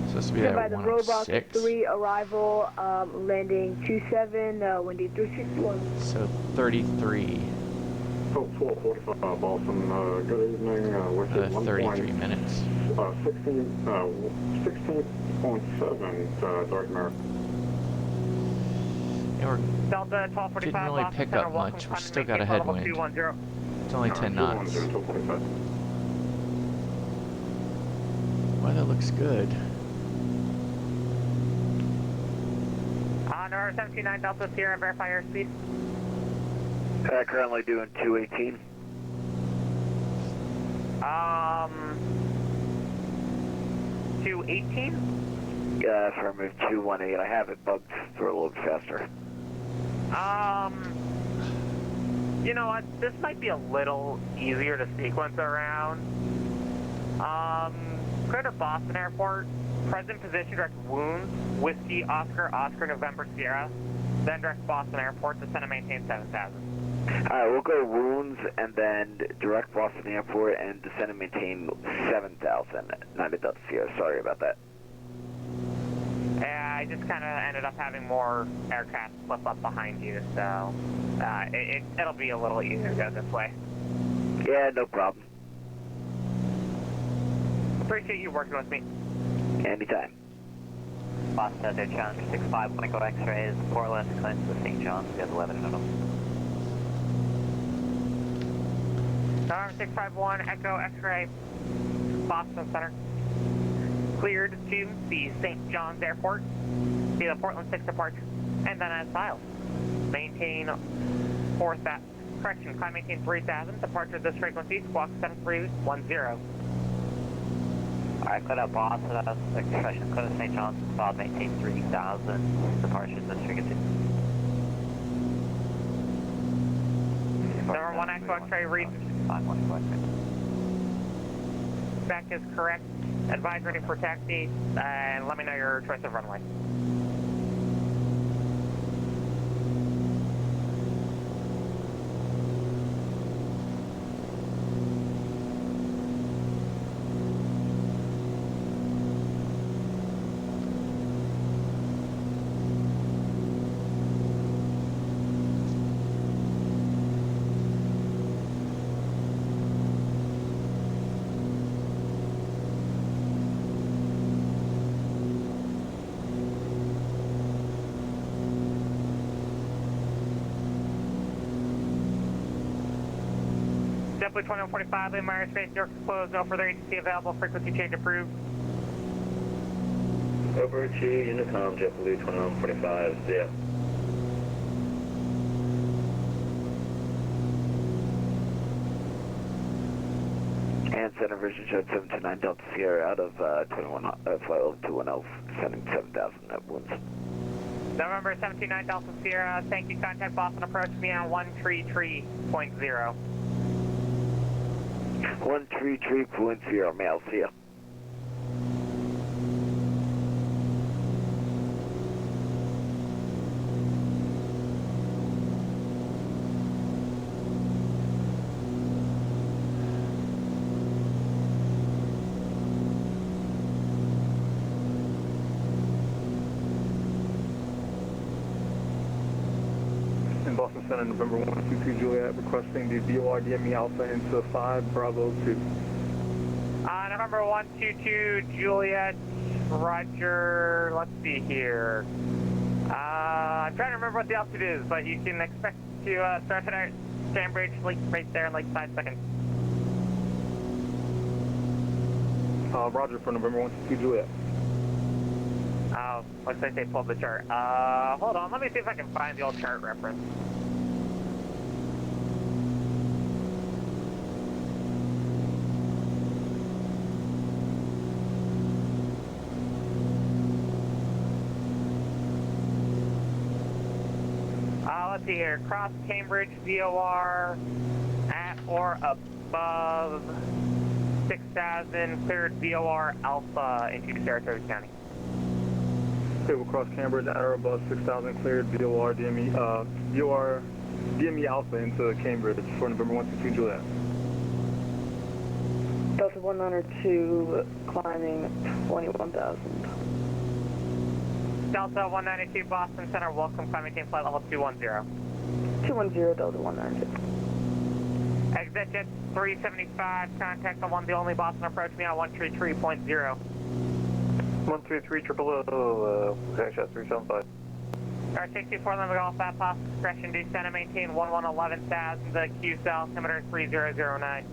A: Supposed to be
J: By
A: at
J: the Roebuck
A: 106.
J: 3 arrival, landing 27, windy 361.
A: So 33.
L: Oh, 445 Boston, good evening, with
A: 33 minutes.
L: 16.7 direct American.
A: Yeah, we're
D: Delta 1245,
A: didn't really
D: Boston
A: pick
D: Center,
A: up
D: welcome.
A: much. We
D: Climb
A: still
D: and
A: got a
D: maintain level
A: headwind.
D: 210.
A: It's only 10 knots.
L: 210,
A: Weather looks good.
D: November 729 Delta Sierra, verify airspeed.
G: Currently doing 218.
D: 218?
G: Affirmative 218. I have it bugged for a little bit faster.
D: You know what? This might be a little easier to sequence around. Clear to Boston Airport. Present position, direct wounds. Whiskey, Oscar, Oscar, November, Sierra. Then direct Boston Airport. Descend and maintain 7,000.
G: Alright, we'll go wounds and then direct Boston Airport and descend and maintain 7,000. 90 Delta Sierra. Sorry about that.
D: Yeah, I just kind of ended up having more aircraft flip up behind you, so it'll be a little easier to go this way.
G: Yeah, no problem.
D: Appreciate you working with me.
G: Anytime.
D: Boston Desert Challenger 65, want to go X-rays, Portland, Clinton to St. John's, we have 11 in them. November 651, Echo X-ray, Boston Center. Cleared to the St. John's Airport, see the Portland 6 departure, and then as filed. Maintain 4,000, correction, climb maintain 3,000, departure this frequency, squawk 7310. Alright, clear out Boston, correction, clear to St. John's, filed, maintain 3,000, departure this frequency. Number 1 Echo X-ray, read. Spec is correct. Advise ready for taxi, and let me know your choice of runway. JetBlue 2145, Lima airspace, New York closed, no further agency available, frequency change approved.
E: Over to Unicom, JetBlue 2145, zip.
G: And center vision showed 729 Delta Sierra out of 21, flight level 210, sending 7,000 at wounds.
D: November 729 Delta Sierra, thank you, contact Boston approach me on 133.0.
G: 133.0, mail, see ya.
F: In Boston Center, November 122 Juliet, requesting the BORDME Alpha into 5 Bravo 2.
D: November 122 Juliet, Roger, let's see here. I'm trying to remember what the altitude is, but you can expect to start at Cambridge right there in like 5 seconds.
F: Roger for November 122 Juliet.
D: Looks like they pulled the chart. Hold on, let me see if I can find the old chart reference. let's see here. Cross Cambridge, VOR at or above 6,000, cleared VOR Alpha into Saratoga County.
F: Okay, we'll cross Cambridge at or above 6,000, cleared VOR DME Alpha into Cambridge for November 122 Juliet.
J: Delta 192, climbing 21,000.
D: Delta 192, Boston Center, welcome, climbing team flight level 210.
J: 210, Delta 192.
D: Exit jet 375, contact the one, the only Boston, approach me on 133.0.
C: 133 triple contact shot 375.
D: R64, Lima Golf, that pass, discretion, descend and maintain 11,000, the QSL, altimeter 3009.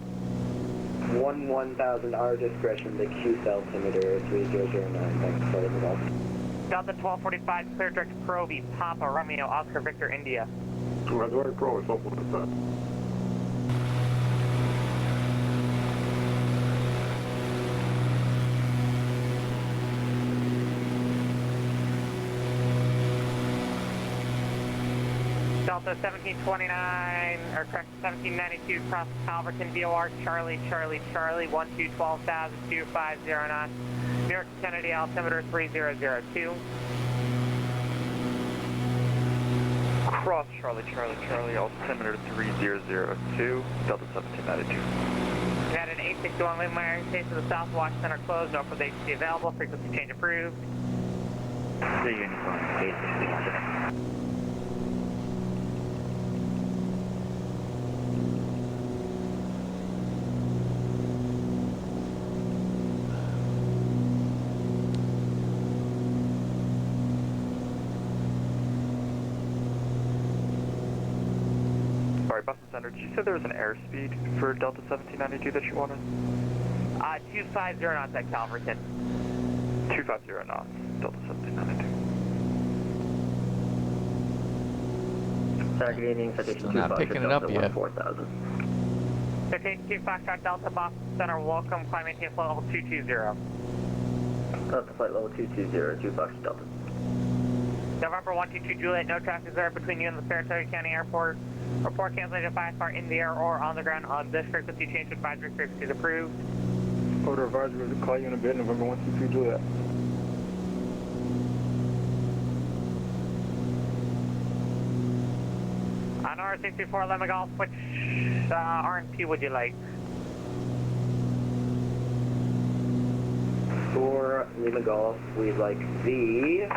E: 11,000 our discretion, the QSL altimeter 3009. Thanks for the Golf.
D: Delta 1245, clear direct Proby, Papa, Romeo, Oscar, Victor, India.
L: Reservoir Pro is open with that.
D: Delta 1729, or correct, 1792, cross Calverton, VOR, Charlie, 12,000, 2509. New York Kennedy, altimeter 3002.
C: Cross Charlie, altimeter 3002, Delta 1792.
D: We had an 861 Lima Air Station to the South, Watch Center closed, no further ATC available, frequency change approved.
C: The uniform, 861. Boston Center, did you say there was an airspeed for Delta 1792 that you wanted?
D: 250 knots at Calverton.
C: 250 knots, Delta 1792.
E: Targeting citation
A: Still not picking it up yet.
E: 4,000.
D: 52 Foxtrot Delta, Boston Center, welcome, climbing team flight level 220.
E: Delta flight level 220, 2 Fox Delta.
D: November 122 Juliet, no traffic there between you and the Saratoga County Airport. Report cancellation 5 star in the air or on the ground on this frequency change advisory frequency is approved.
F: Order advisory will call you in a bit, November 122 Juliet.
D: On R64 Lima Golf, which RNP would you like?
E: For Lima Golf, we'd like the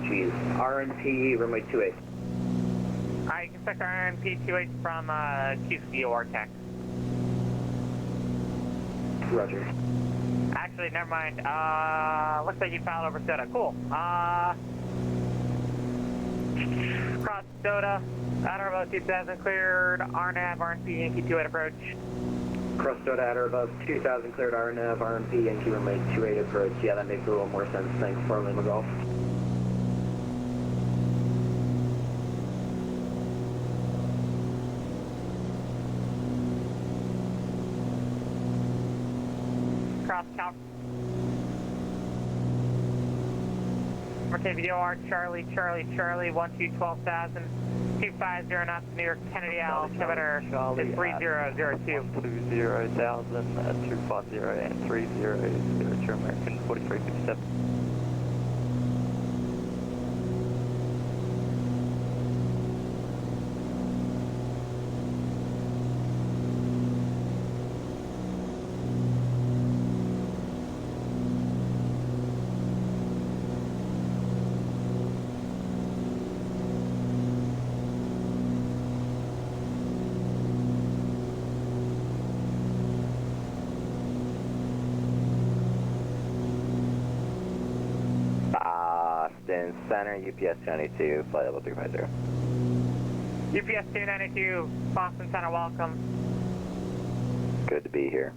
E: RNP runway 28.
D: You can expect RNP 28 from QCOR Tech.
E: Roger.
D: Actually, never mind. Looks like you filed over Soda. Cool. Cross Soda, at or above 2,000 cleared, RNAV, RNP, Yankee 28 approach.
E: Cross Soda at or above 2,000 cleared RNAV, RNP, Yankee runway 28 approach. Yeah, that makes a little more sense. Thanks for Lima Golf.
D: Cross Cal. KBDL Charlie, 12,000, 250 knots, New York Kennedy altimeter is 3002.
C: 20,000, 250 and 3002, American 4357.
G: Center, UPS 292, flight level 350.
D: UPS 292, Boston Center, welcome.
G: Good to be here.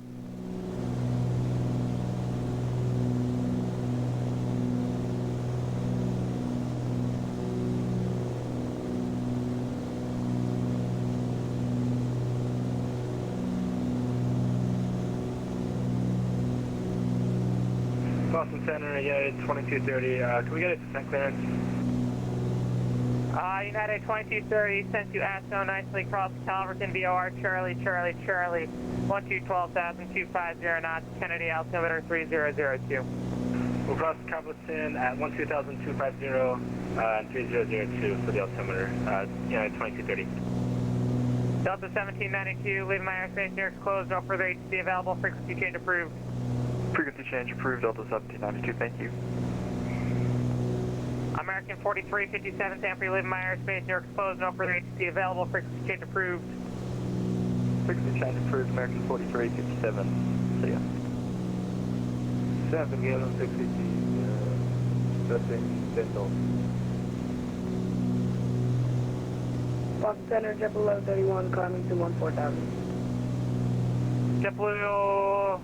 F: Boston Center, yeah, it's 2230. Can we get a descent clearance?
D: United 2230 sent you ASO nicely across Calverton, VOR, Charlie, 12,250 knots, Kennedy, altimeter 3002.
F: We'll cross Calverton at 12,250 and 3002 for the altimeter, United 2230.
D: Delta 1792, leaving my airspace near closed, no further HC available, frequency change approved.
F: Frequency change approved, Delta 1792, thank you.
D: American 4357, Sanford, leaving my airspace near exposed, no further HC available, frequency change approved.
F: Frequency change approved, American 4357, see ya. Sanford, Galen 650, testing dental.
J: Boston Center, JetBlue 31, climbing to 14,000.
D: JetBlue,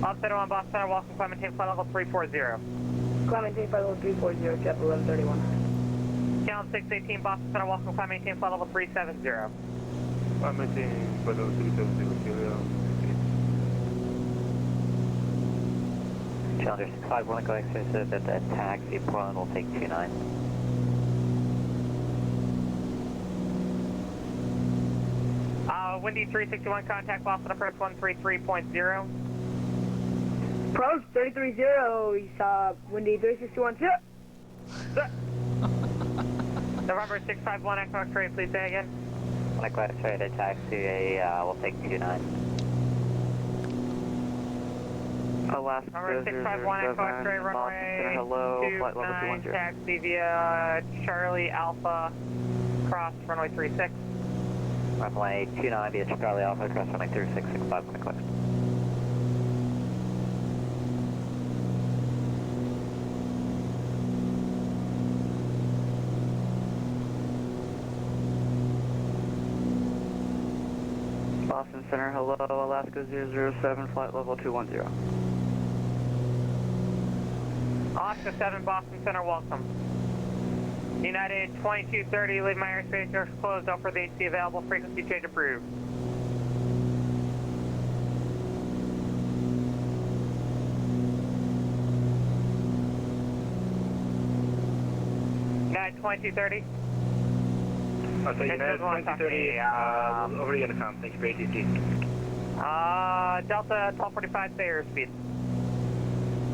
D: offset on Boston Center, welcome, climb maintain flight level 340.
J: Climb maintain flight level 340, JetBlue 31.
D: Channel 618, Boston Center, welcome, climb maintain flight level 370.
F: Climb maintain flight level 370,
M: Challenger 651, going to that taxi, Portland will take 29.
D: Windy 361, contact Boston approach 133.0.
J: Approach 330, he's windy 361,
D: November 651, Echo X-ray, please say again.
M: Echo X-ray to taxi, will take 29.
D: Alaska Number 651, Echo X-ray, runway
F: hello, flight level
D: 29,
F: 210.
D: taxi via Charlie Alpha, cross runway 36.
M: Runway 29 via Charlie Alpha, cross runway 3665, quick.
F: Boston Center, hello, Alaska 007, flight level 210.
D: Alaska 7, Boston Center, welcome. United 2230, leave my airspace, doors closed, no further HC available, frequency change approved. United 2230.
F: Oh, so United 2230, over the intercom, thank you for ATC.
D: Delta 1245, stay airspeed.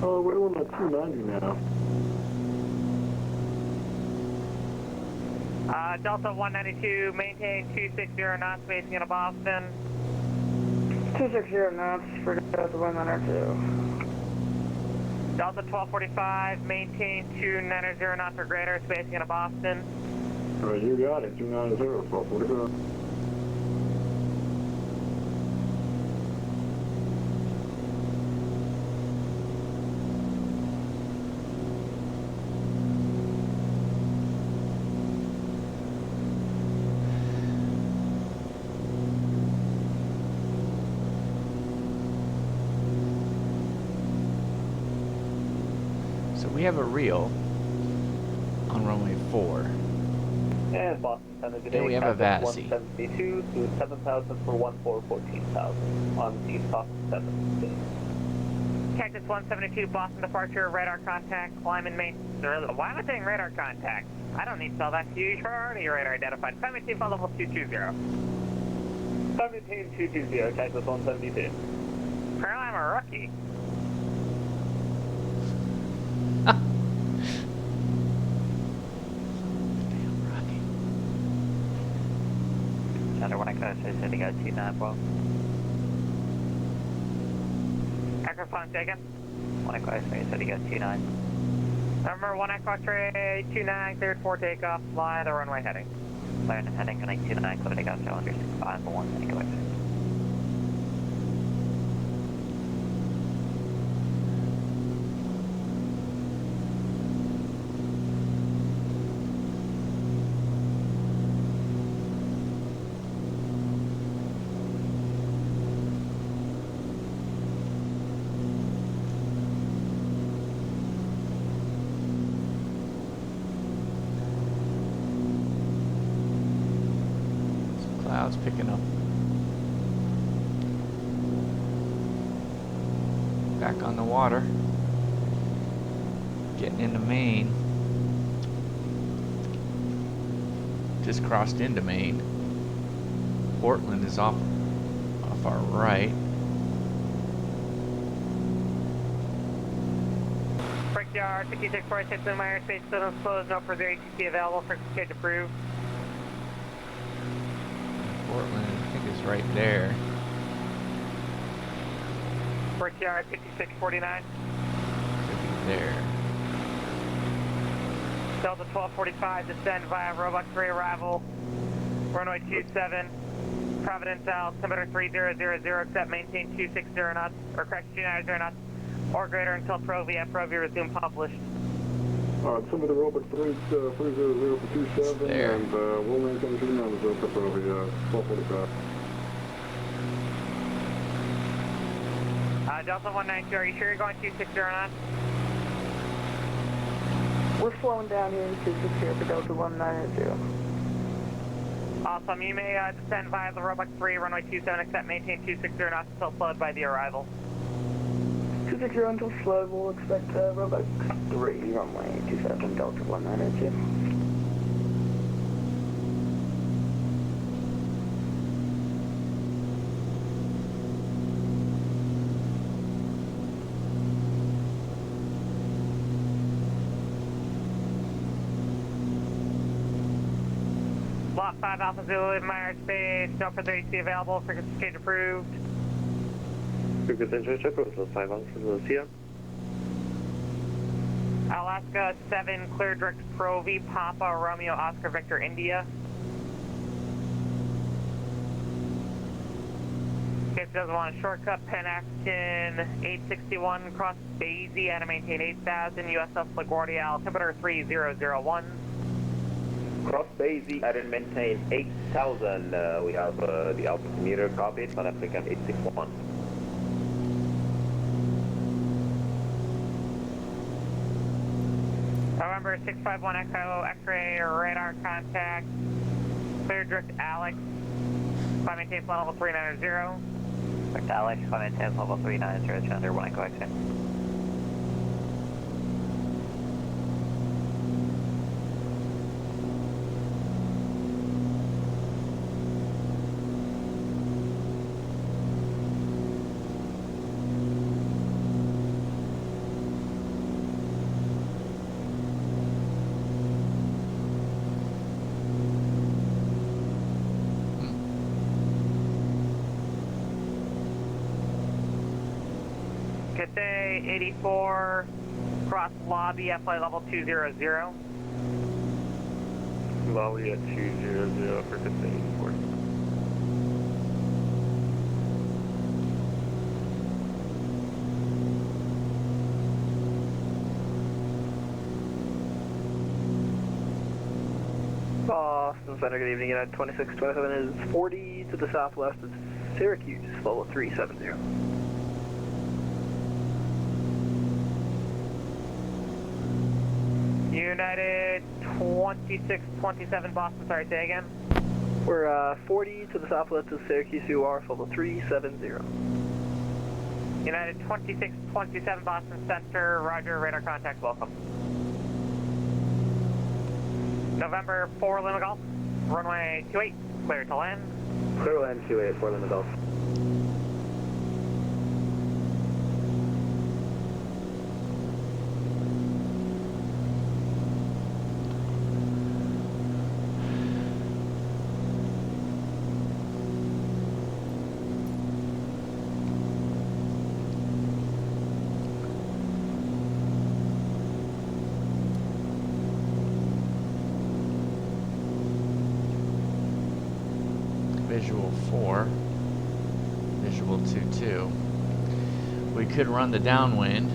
L: Oh, we're on the 290 now.
D: Delta 192, maintain 260 knots, facing into Boston.
J: 260 knots for Delta 192.
D: Delta 1245, maintain 290 knots or greater, spacing into Boston.
L: All right, you got it. 290, 1245.
A: So we have a reel on runway 4.
F: And Boston Center today.
A: Then we have a Vatsim.
F: 172 to 7,000 for 14,000 on East Coast 7.
D: Cactus 172, Boston departure, radar contact, climb and main. Why am I saying radar contact? I don't need to tell that to you. You're already radar identified. Climb maintain flight level 220.
F: Climb maintain 220, Cactus 172.
D: Apparently I'm a rookie.
M: Challenger 1 Echo X-ray, said to go 29, bro.
D: Microphone taken.
M: 1 Echo X-ray, said to go 29.
D: Number 1 Echo X-ray, 29, cleared for takeoff, fly the runway heading.
M: Clear and heading, connect 29, clear to take off, Challenger 651, Echo X-ray.
A: Clouds picking up. Back on the water. Getting into Maine. just crossed into Maine. Portland is off our right.
D: TrackIR 5646 in my airspace, still closed, no further ATC available for schedule approved.
A: Portland, I think, is right there.
D: TrackIR 5649.
A: Could be there.
D: Delta 1245, descend via Roebuck 3 arrival, runway 27, Providence altimeter 3000, accept maintain 260 knots, or correct 290 knots, or greater until Pro VFR resume published.
L: Altimeter Roebuck 3, 300 for 27, and we'll maintain 290 for Pro VFR 1245.
D: Delta 192, are you sure you're going 260 knots?
J: We're slowing down here in 26 here for Delta 192.
D: Awesome, you may descend via the Roebuck 3, runway 27, accept maintain 260 knots until slowed by the arrival.
J: 260 until slowed, we'll expect Roebuck 3, runway 27, Delta 192.
D: Block 5 Alpha Zulu in my airspace, no further AC available, frequency change approved.
K: Frequency change check, Coastal 5 Alpha Zulu, see ya.
D: Alaska 7, clear direct Pro V, Papa Romeo Oscar Victor India. In case it doesn't want a shortcut, Penn Action 861, cross Daisy, and to maintain 8,000, USF LaGuardia, altimeter 3001.
K: Cross Daisy, and maintain 8,000. We have the altimeter copied, Pan African 861.
D: November 651 Echo, X-ray, radar contact, clear direct Alex, climb maintain flight level 390.
M: Direct Alex, climb maintain level 390, under 1 Echo X-ray.
D: Cathay 84, cross lobby at flight level 200.
K: Lobby at 200 for Cathay 84.
F: Boston Center, good evening. United 2627 is 40 to the southwest of Syracuse, level 370.
D: United 2627 Boston, sorry, say again.
F: We're 40 to the southwest of Syracuse, UR, level 370.
D: United 2627 Boston Center, roger, radar contact, welcome. November 4 Lima Golf, runway 28, clear to land.
E: Clear land 28, 4 Lima Golf.
A: Visual 4, visual 2-2. We could run the downwind.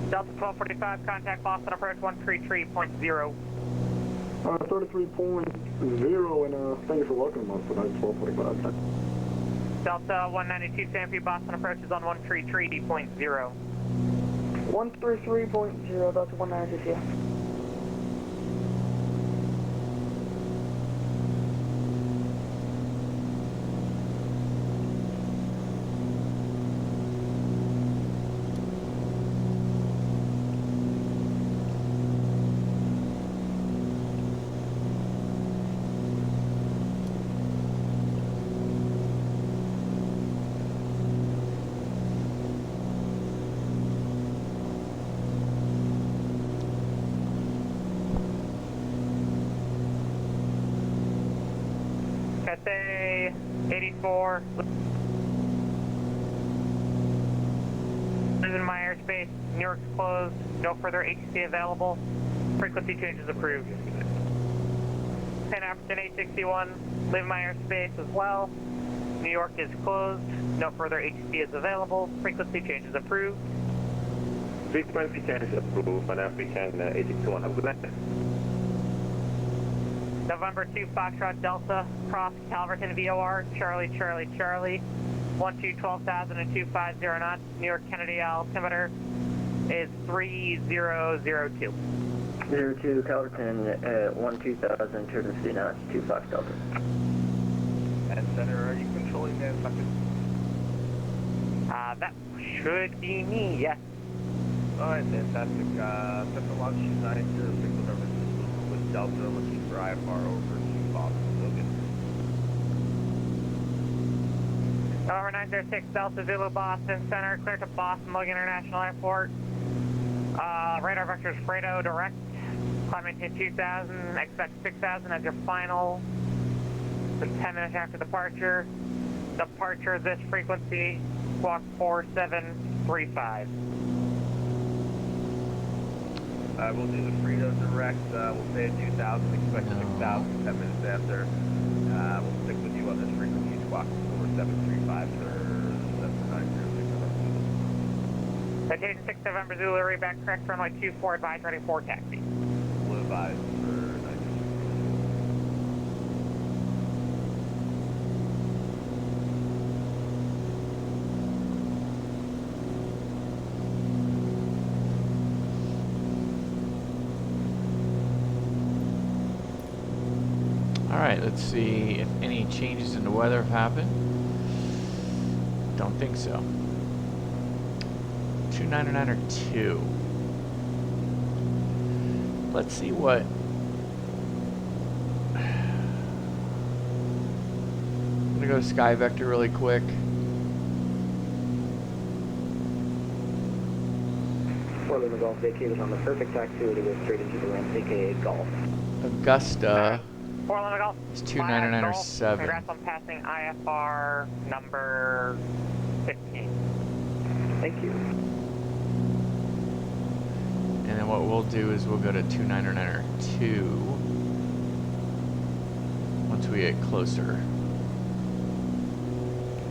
D: Delta 1245, contact Boston approach 133.0.
L: 33.0, and thank you for welcoming us tonight, 1245.
D: Delta 192 Sanford, Boston approaches on 133.0.
J: 133.0, Delta 192, see ya.
D: SA 84. In my airspace, New York's closed. No further ATC available. Frequency changes approved. Pan African 861, leave my airspace as well. New York is closed. No further ATC is available. Frequency changes approved.
K: Frequency changes approved. Pan African 861, have a good night.
D: November 2 Foxtrot Delta, cross Calverton VOR, Charlie, Charlie, Charlie, 12,00250 knots, New York Kennedy altimeter is 3002.
E: 02 Calverton at 12,250 knots, 25 Delta.
F: And Center, are you controlling the fucking...
D: That should be me, yes.
F: Alright, fantastic. Central launch 290, fixed November with Delta, looking for IFR over to Boston. Logan.
D: November 906 Delta Zulu Boston Center, clear to Boston Logan International Airport. Radar vectors Fredo direct, climbing to 2000, expect 6000 as your final. 10 minutes after departure. Departure this frequency, squawk 4735.
F: We'll do the Fredo direct, we'll say at 2000, expect 6000, 10 minutes after. We'll stick with you on this frequency, squawk 4735 for 790.
D: Citation 6 November Zulu, reback correct, runway 24, advise ready for taxi.
F: Blue advise for 90.
A: Alright, let's see if any changes in the weather have happened. Don't think so. 2992. Let's see what... I'm gonna go to Sky Vector really quick.
E: Portland the Golf vacated on the perfect taxi to go straight into the ramp, aka Golf.
A: Augusta.
D: Portland Golf.
A: It's 2997.
D: Congrats on passing IFR number 15.
E: Thank you.
A: And then what we'll do is we'll go to 2992 once we get closer.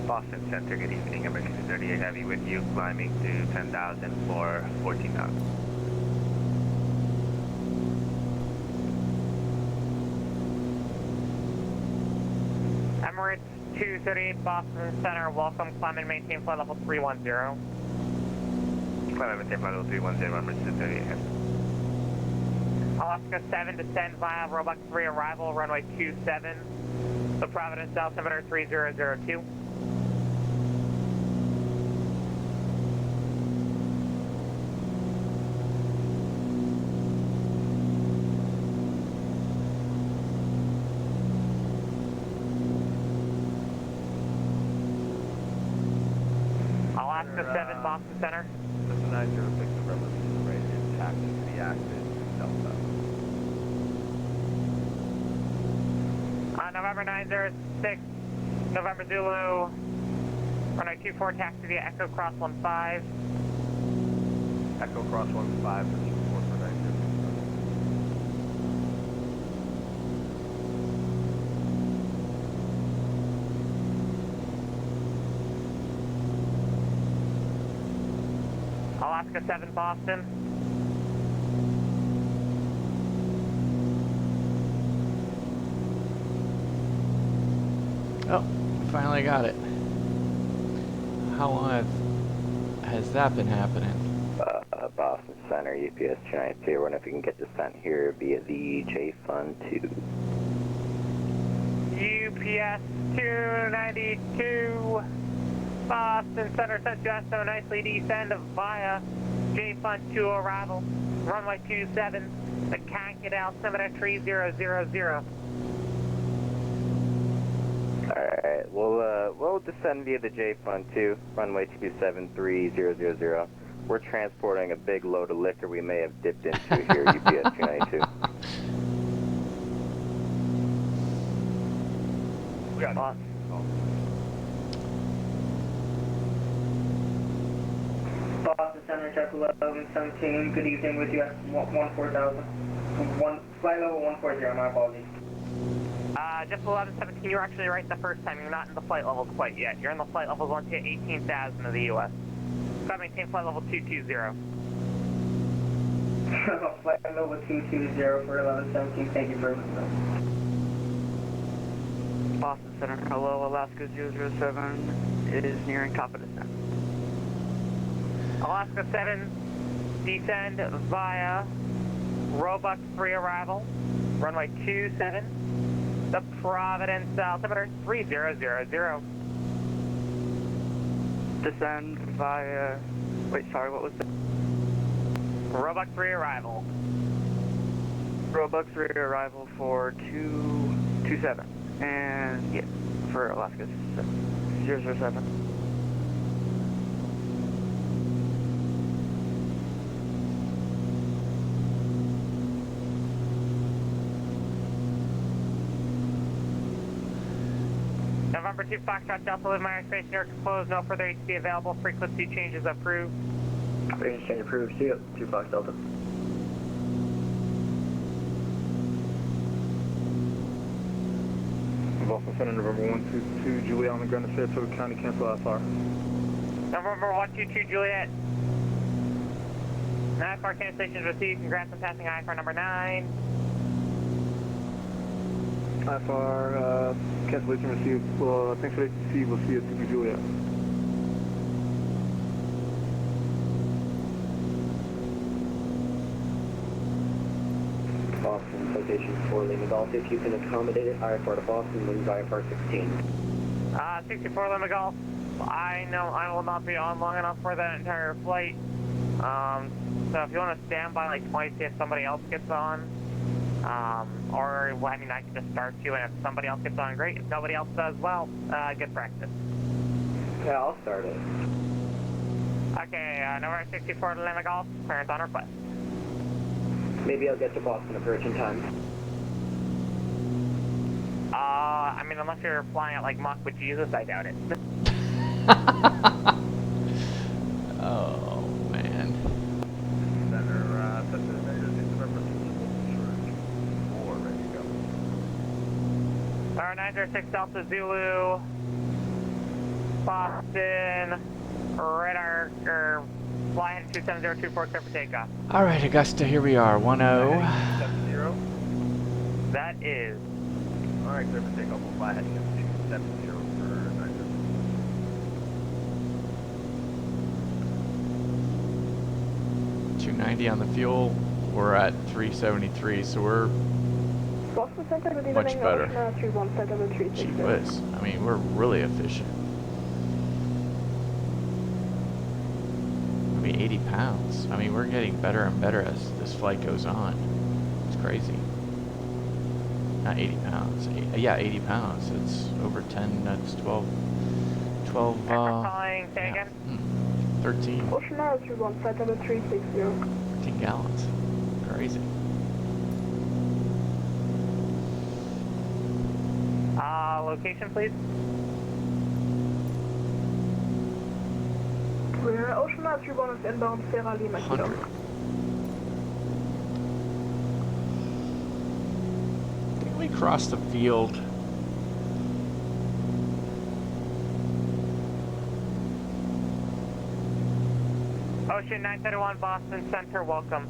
N: Boston Center, good evening. Emergency 38 Heavy with you, climbing to 10,000 for 14 knots.
D: Emirates 238 Boston Center, welcome, climb and maintain flight level 310.
N: Climb and maintain flight level 310, Emirates 238 Heavy.
D: Alaska 7 descend via Robux 3 arrival, runway 27. The Providence altimeter 3002. Alaska 7 Boston Center.
F: This is 906 November Zulu, radio taxi to the active Delta.
D: November 906, November Zulu, runway 24, taxi via Echo Cross 15.
F: Echo Cross 15 for 24 for 906.
D: Alaska 7 Boston.
A: Oh, we finally got it. how long has that been happening?
M: Boston Center, UPS 292. Wondering if you can get descent here via the J-Fund 2.
D: UPS 292. Boston Center, sent you so nicely descend via J-Fund 2 arrival. Runway 27, the Kankat altimeter 3000.
M: Alright, we'll descend via the J-Fund 2, runway 27300. We're transporting a big load of liquor we may have dipped into here, UPS 292.
F: We got
O: Boston Center, check 1117. Good evening with you at 14,000. Flight level 140, my apologies.
D: Just 1117, you were actually right the first time. You're not in the flight levels quite yet. You're in the flight levels once you hit 18,000 of the U.S. Got to maintain flight level 220.
O: Flight level 220 for 1117. Thank you very much.
J: Boston Center, hello, Alaska 007 is nearing top of descent.
D: Alaska 7, descend via Roebuck 3 arrival, runway 27, the Providence altimeter 3000.
J: Descend via, wait, sorry, what was that?
D: Roebuck 3 arrival.
J: Roebuck 3 arrival for 227. And yeah, for Alaska 007.
D: November 2 Foxtrot Delta with my airspace near closed, no further HC available, frequency changes approved.
E: Frequency change approved, see you, 2 Fox Delta.
L: Boston Center, November 122, Juliet on the ground to Saratoga County, cancel IFR.
D: November 122 Juliet. IFR cancellation is received, congrats on passing IFR number 9.
L: IFR, cancellation received. Well, thanks for the ATC. We'll see you at Super Juliet.
E: Boston, citation for Lima Golf. If you can accommodate it, IFR to Boston, wings IFR 16.
D: 64 Lima Golf. I know I will not be on long enough for that entire flight. So if you want to stand by like 20, see if somebody else gets on. Or, well, I mean, I can just start you, and if somebody else gets on, great. If nobody else does, well, good practice.
E: Yeah, I'll start it.
D: Okay, number 64 Lima Golf, clearance on request.
E: Maybe I'll get to Boston approach in time.
D: I mean, unless you're flying at like Mach with Jesus, I doubt it.
A: Oh, man.
D: Our 906 Delta Zulu, Boston, radar, flying 27024, clear for takeoff.
A: All right, Augusta, here we are, 10.
F: 70.
D: That is.
F: All right, clear for takeoff. We'll fly heading up 270 for
A: 290 on the fuel. We're at 373, so we're much better. Gee whiz. I mean, we're really efficient. I mean, 80 pounds. I mean, we're getting better and better as this flight goes on. It's crazy. Not 80 pounds. Yeah, 80 pounds. It's over 10. That's 12.
D: Calling, say again?
A: 13.
J: Ocean Altitude 1, flight level 360.
A: 13 gallons. Crazy.
D: Location, please.
J: We're Ocean Altitude 1 is inbound Sierra Lima.
A: 100. Can we cross the field?
D: Ocean 931 Boston Center, welcome.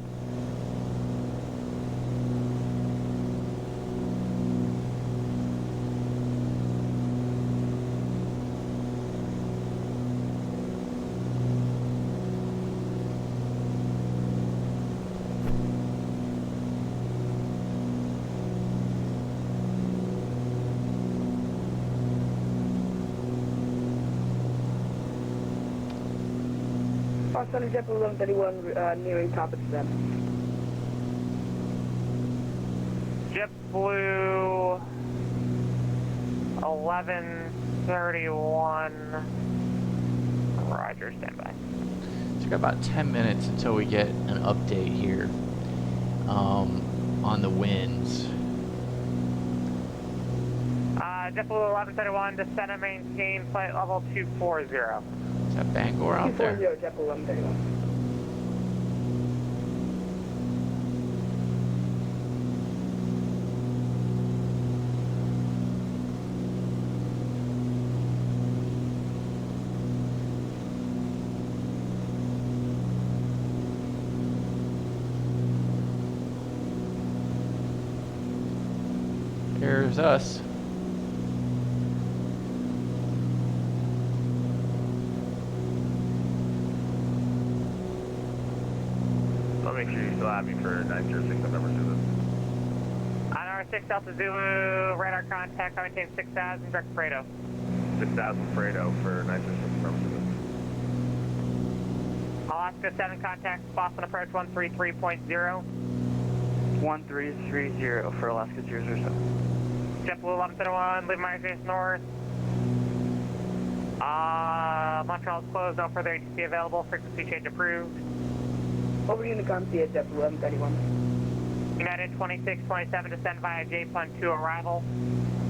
J: Boston JetBlue 1131 nearing top of descent.
D: JetBlue 1131. Roger, standby.
A: So we got about 10 minutes until we get an update here on the winds.
D: JetBlue 1131, descend and maintain flight level 240.
A: Is that Bangor out there?
J: 240, JetBlue 1131.
A: Here's us.
F: I'll make sure you still have me for 906 on number 7.
D: On our 6 Delta Zulu, radar contact, I maintain 6,000, direct Fredo.
F: 6,000 Fredo for 906 number 7.
D: Alaska 7 contact, Boston approach 133.0.
O: 1330 for Alaska 007.
D: JetBlue 1131, leave my face north. Montreal's closed, no further ATC available, frequency change approved.
J: Over Unicom, see at JetBlue 1131.
D: United 2627, descend via J-Fun 2 arrival.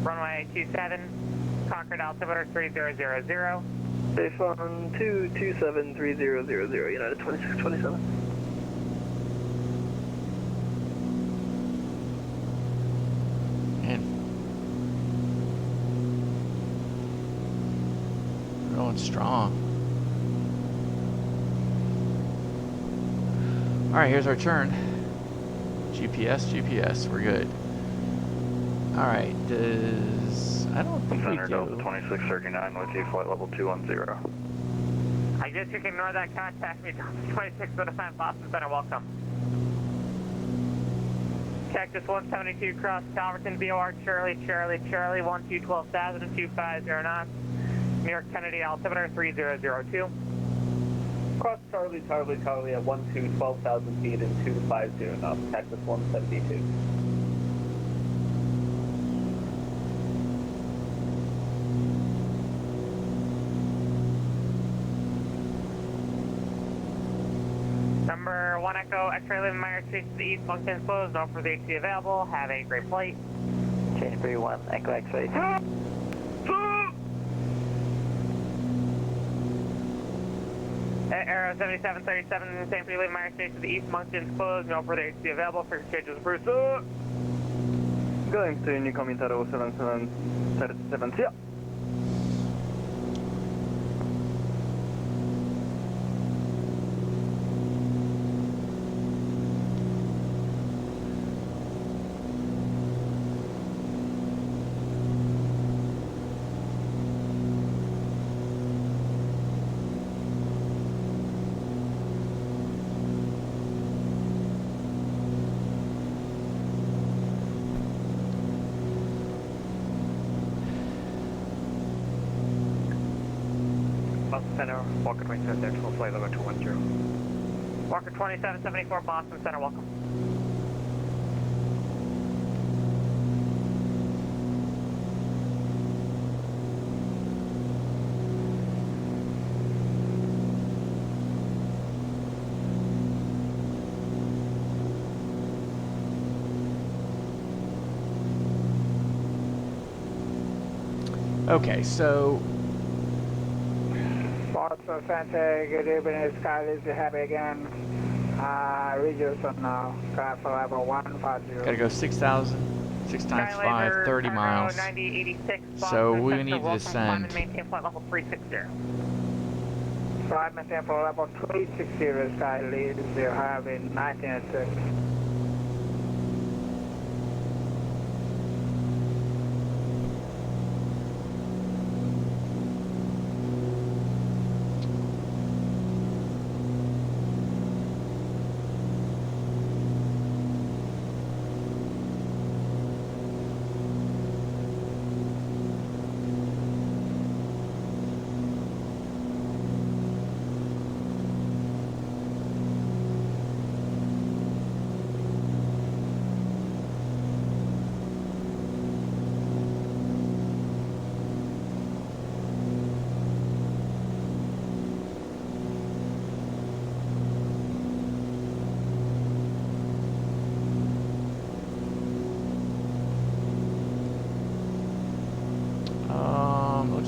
D: Runway 27, Concord altimeter 3000.
O: J-Fun 227 3000, United 2627.
A: Going strong. Alright, here's our turn. GPS, we're good. Alright, I don't think we
C: Center
A: do.
C: Delta 2639 with you, flight level 210.
D: I guess you can ignore that contact me, 26 with a sign, Boston Center, welcome. Cactus 172 cross Calverton, BOR Charlie 12,000 and 250 knots. New York Kennedy altimeter 3002.
F: Cross Charlie at 12,000 feet and 250 knots, Cactus 172.
D: Number 1 Echo, X-ray leaving Myers Street to the east, functions closed, no further AC available, have a great flight.
O: Change 31, Echo X-ray.
D: Arrow 7737, same for you leaving Myers Street to the east, functions closed, no further AC available, frequency changes approved.
O: Going to Unicom Intero 7737, yeah.
D: Center, Walker 27, there, full flight level 210. Walker 2774, Boston Center, welcome.
A: Okay, so
P: Boston Center, good evening, Sky is happy again. Reduce on now, craft level 150.
A: gotta go 6,000, 6 times 5, 30 miles.
D: 9086,
A: So we
D: Center,
A: need to
D: welcome,
A: descend.
D: climb and maintain flight level 360.
P: Flight maintain for level 360, Sky leads, you have in 1906.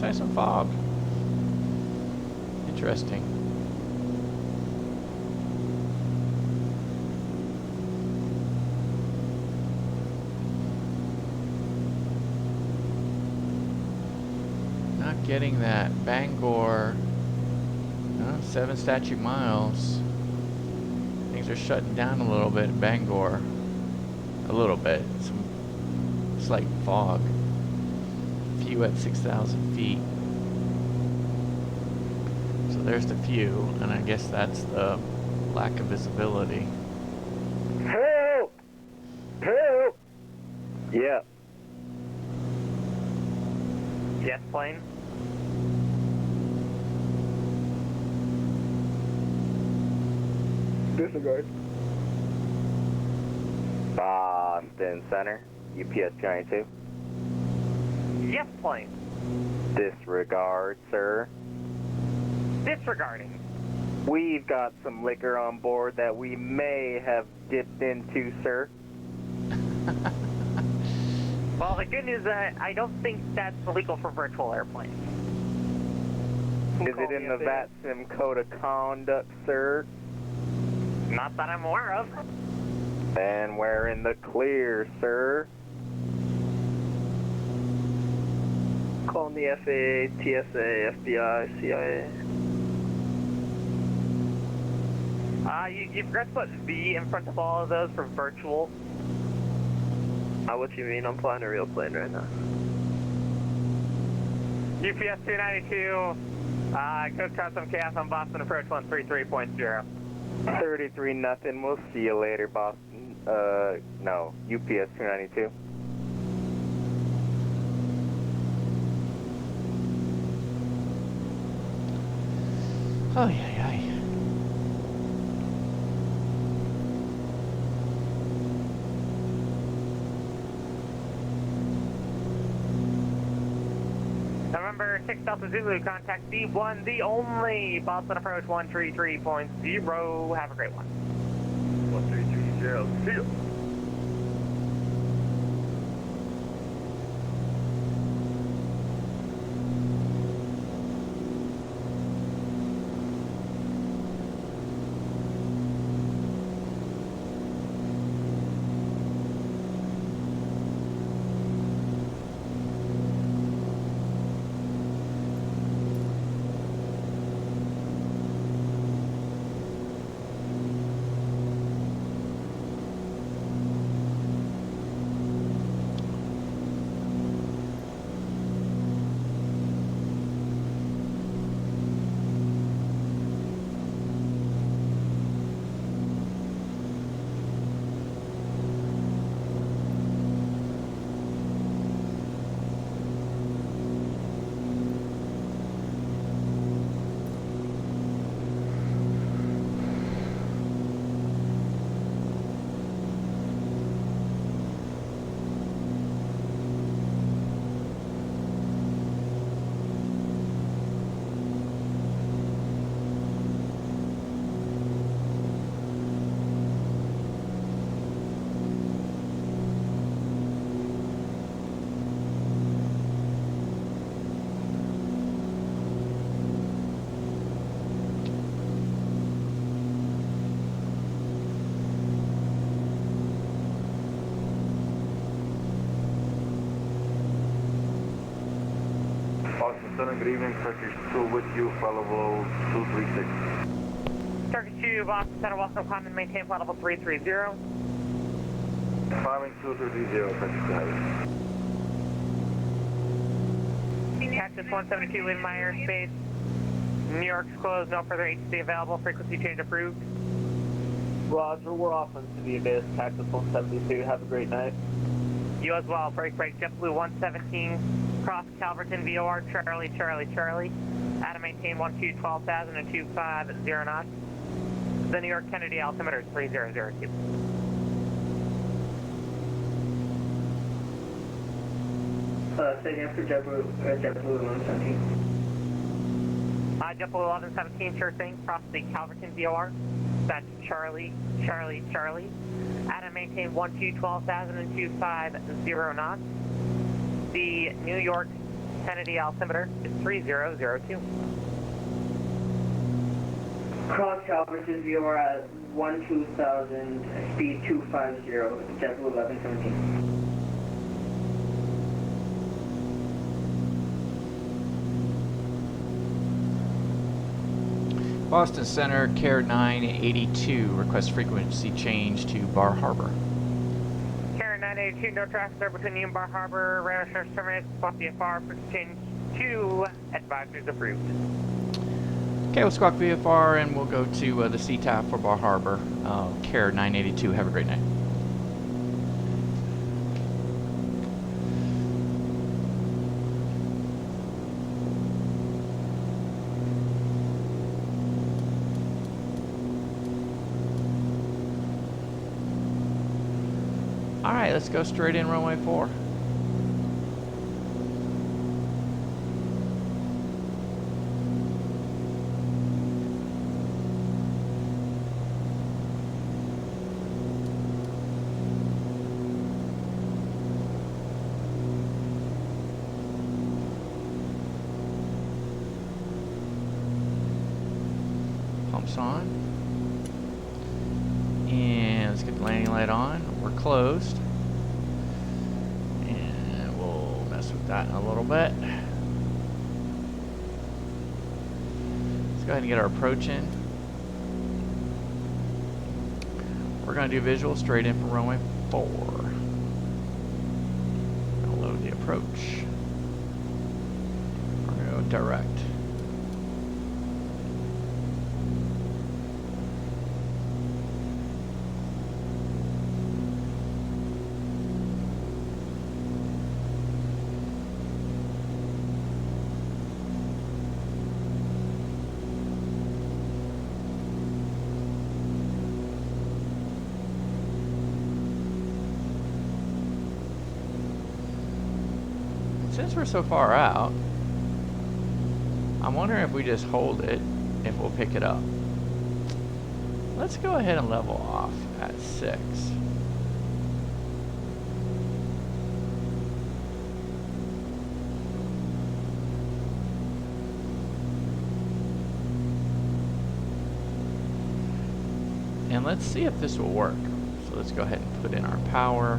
A: by some fog. Interesting. Not getting that Bangor 7 statute miles. Things are shutting down a little bit in Bangor. A little bit. Some slight fog. Few at 6,000 feet. So there's the few, and I guess that's the lack of visibility.
G: Help! Help! Yeah.
D: Jet plane.
J: Disregard.
M: Boston Center, UPS 292.
D: Yes, plane.
M: Disregard, sir.
D: Disregarding.
M: We've got some liquor on board that we may have dipped into, sir.
D: Well, the good news is that I don't think that's illegal for virtual airplanes.
M: Is it in the Vatsim code of conduct, sir?
D: Not that I'm aware of.
M: Then we're in the clear, sir.
J: Calling the FAA, TSA, FBI, CIA.
D: You forgot to put V in front of all of those for virtual.
J: What you mean? I'm flying a real plane right now.
D: UPS 292, go cause some chaos on Boston approach 133.0.
M: 33 nothing. We'll see you later, Boston. No, UPS 292.
A: Oh, yeah.
D: November 6 Delta Zulu, contact the one, the only, Boston approach 133.0. Have a great one.
C: 1330, see ya. Good evening, Turkish 2 with you, flight level 236.
D: Turkish 2, Boston Center, welcome, climb and maintain flight level 330.
C: Climbing 2330, Turkish 2 heavy.
D: Cactus 172, leaving my airspace. New York's closed, no further HC available, frequency change approved.
J: Roger, we're off into the abyss, Cactus 172, have a great night.
D: You as well, break, JetBlue 117, cross Calverton, VOR, Charlie. Adam maintain 12,000 and 250 knots. The New York Kennedy altimeter is 3002.
O: Say again for JetBlue 117.
D: JetBlue 1117, sure thing, cross the Calverton, VOR. That's Charlie. Adam maintain 12,000 and 250 knots. The New York Kennedy altimeter is 3002.
O: Cross Calverton, we are at 12,000, speed 250, JetBlue 1117.
A: Boston Center, Care 982, request frequency change to Bar Harbor.
D: Care 982, no traffic there between you and Bar Harbor, radar assurance terminates, Squawk VFR, frequency change to advisories approved.
A: Okay, we'll squawk VFR and we'll go to the CTAF for Bar Harbor, Care 982. Have a great night. Alright, let's go straight in runway 4. Pumps on. And let's get the landing light on. We're closed. And we'll mess with that in a little bit. Let's go ahead and get our approach in. We're going to do visual straight in from runway 4. I'll load the approach. We're going to go direct. Since we're so far out, I'm wondering if we just hold it, if we'll pick it up. Let's go ahead and level off at 6. And let's see if this will work. So let's go ahead and put in our power.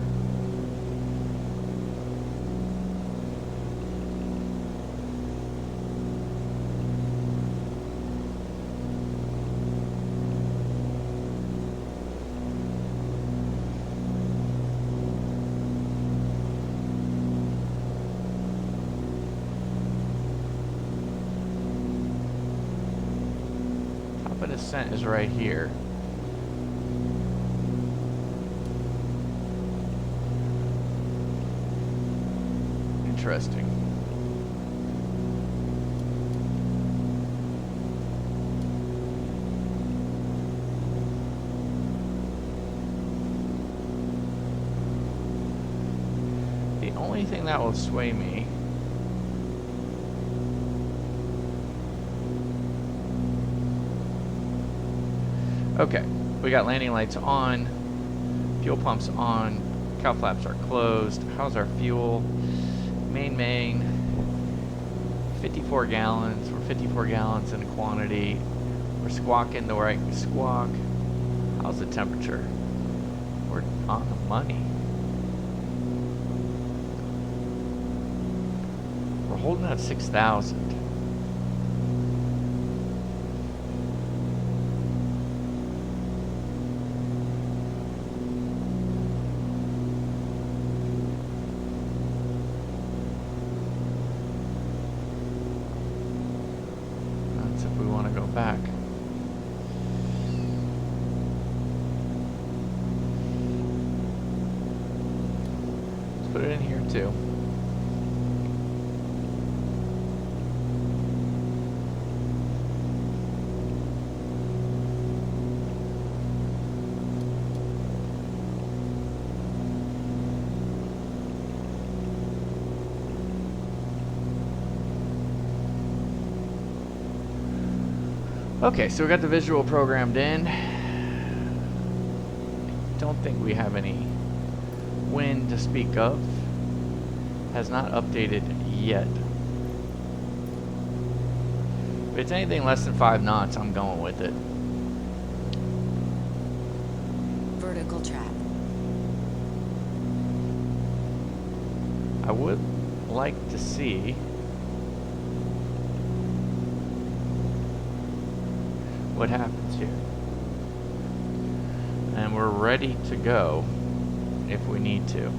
A: Descent is right here. Interesting. The only thing that will sway me okay, we got landing lights on, fuel pumps on, cow flaps are closed. How's our fuel? Main, 54 gallons. We're 54 gallons in quantity. We're squawking the right squawk. How's the temperature? We're on the money. We're holding at 6,000. Back. Let's put it in here too. Okay, so we got the visual programmed in. Don't think we have any wind to speak of. Has not updated yet. If it's anything less than 5 knots, I'm going with it.
B: Vertical track.
A: I would like to see what happens here. And we're ready to go if we need to.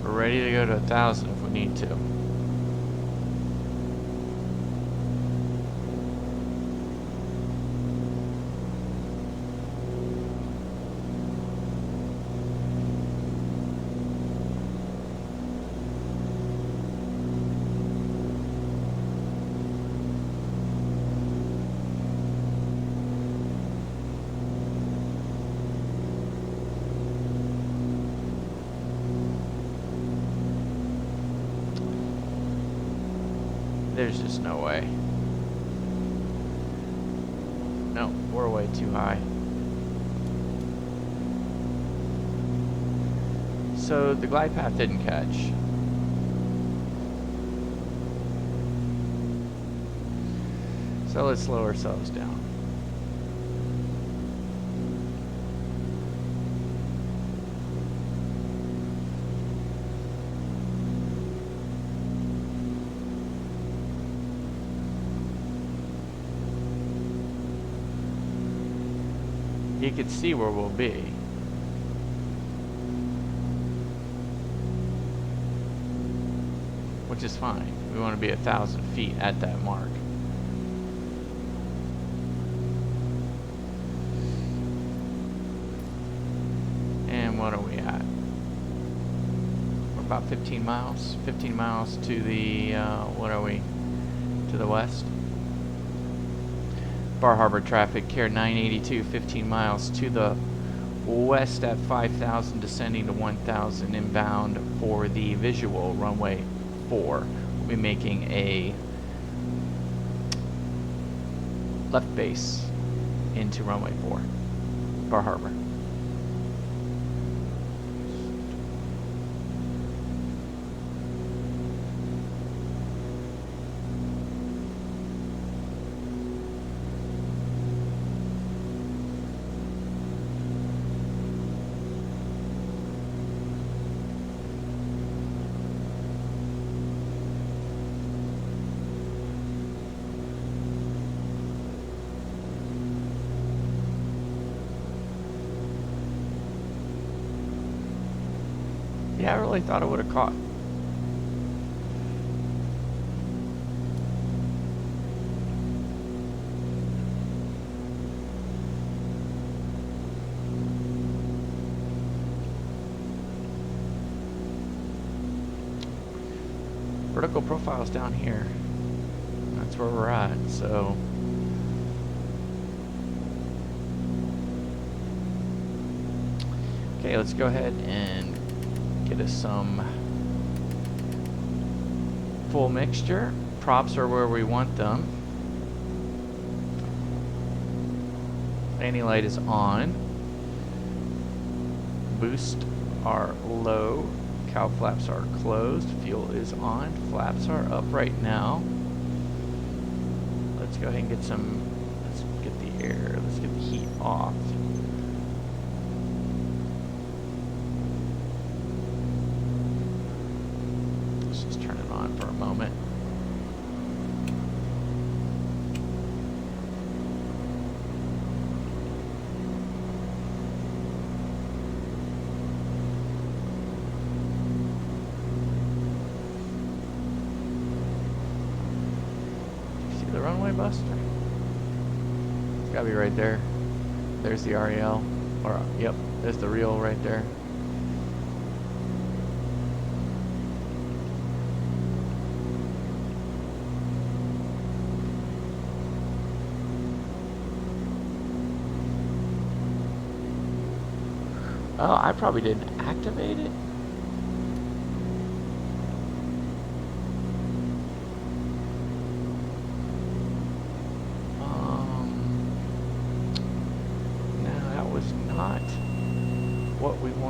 A: We're ready to go to 1,000 if we need to. There's just no way. No, we're way too high. So the glide path didn't catch. So let's slow ourselves down. You can see where we'll be. Which is fine. We want to be 1,000 feet at that mark. And what are we at? We're about 15 miles. 15 miles to the, what are we? To the west. Bar Harbor traffic, Care 982, 15 miles to the west at 5,000, descending to 1,000 inbound for the visual runway 4. We'll be making a left base into runway 4, Bar Harbor. Yeah, I really thought it would have caught. Vertical profile's down here. That's where we're at, so. Okay, let's go ahead and get us some full mixture. Props are where we want them. Landing light is on. Boost are low. Cow flaps are closed. Fuel is on. Flaps are up right now. Let's go ahead and get some, let's get the air, let's get the heat off. For a moment. See the runway buster? It's gotta be right there. There's the REL. Or, yep, there's the reel right there. Oh, I probably didn't activate it. No.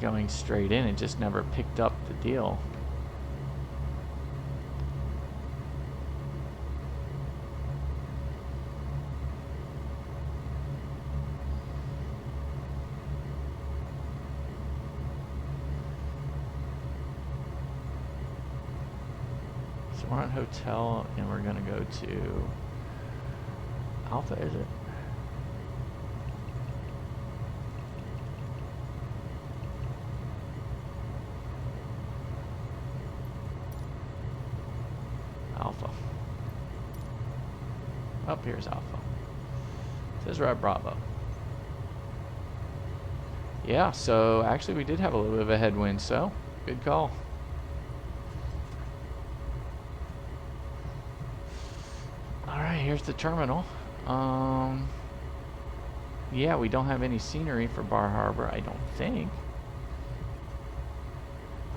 A: going straight in. It just never picked up the deal. So we're on hotel and we're gonna go to Alpha, is it? Alpha. Up here's Alpha. It says Red Bravo. Yeah, so actually we did have a little bit of a headwind, so good call. Alright, here's the terminal. Yeah, we don't have any scenery for Bar Harbor, I don't think.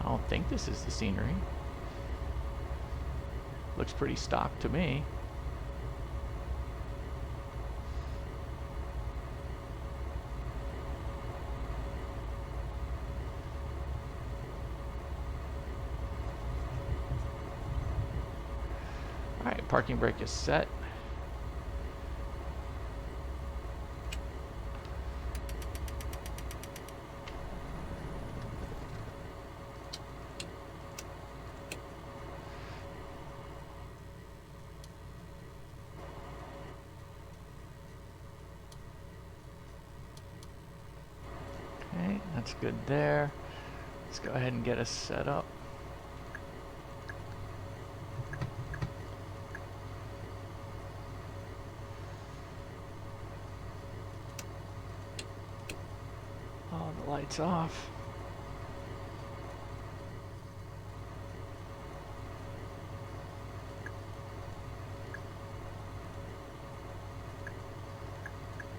A: I don't think this is the scenery. Looks pretty stock to me. Alright, parking brake is set. Okay, that's good there. Let's go ahead and get us set up. All the lights off.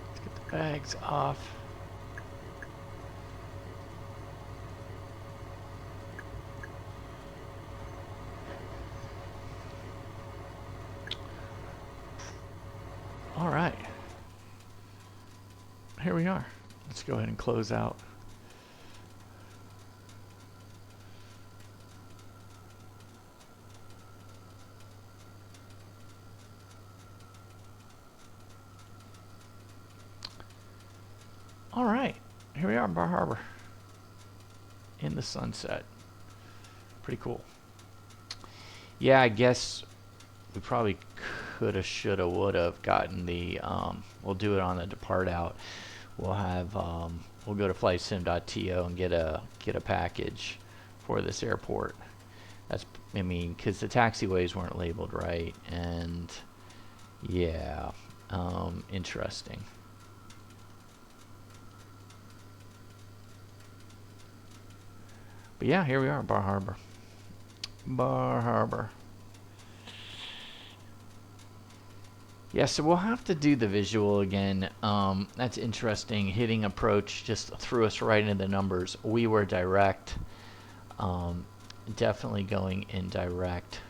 A: Let's get the bags off. All right, here we are. Let's go ahead and close out. All right, here we are in Bar Harbor in the sunset. Pretty cool. Yeah, I guess we probably coulda, shoulda, woulda gotten the, we'll do it on the depart out. We'll have, we'll go to flysim.to and get a package for this airport. That's, I mean, because the taxiways weren't labeled right, and yeah, interesting. But yeah, here we are, Bar Harbor. Bar Harbor. Yeah, so we'll have to do the visual again. That's interesting. Hitting approach just threw us right into the numbers. We were direct. Definitely going indirect.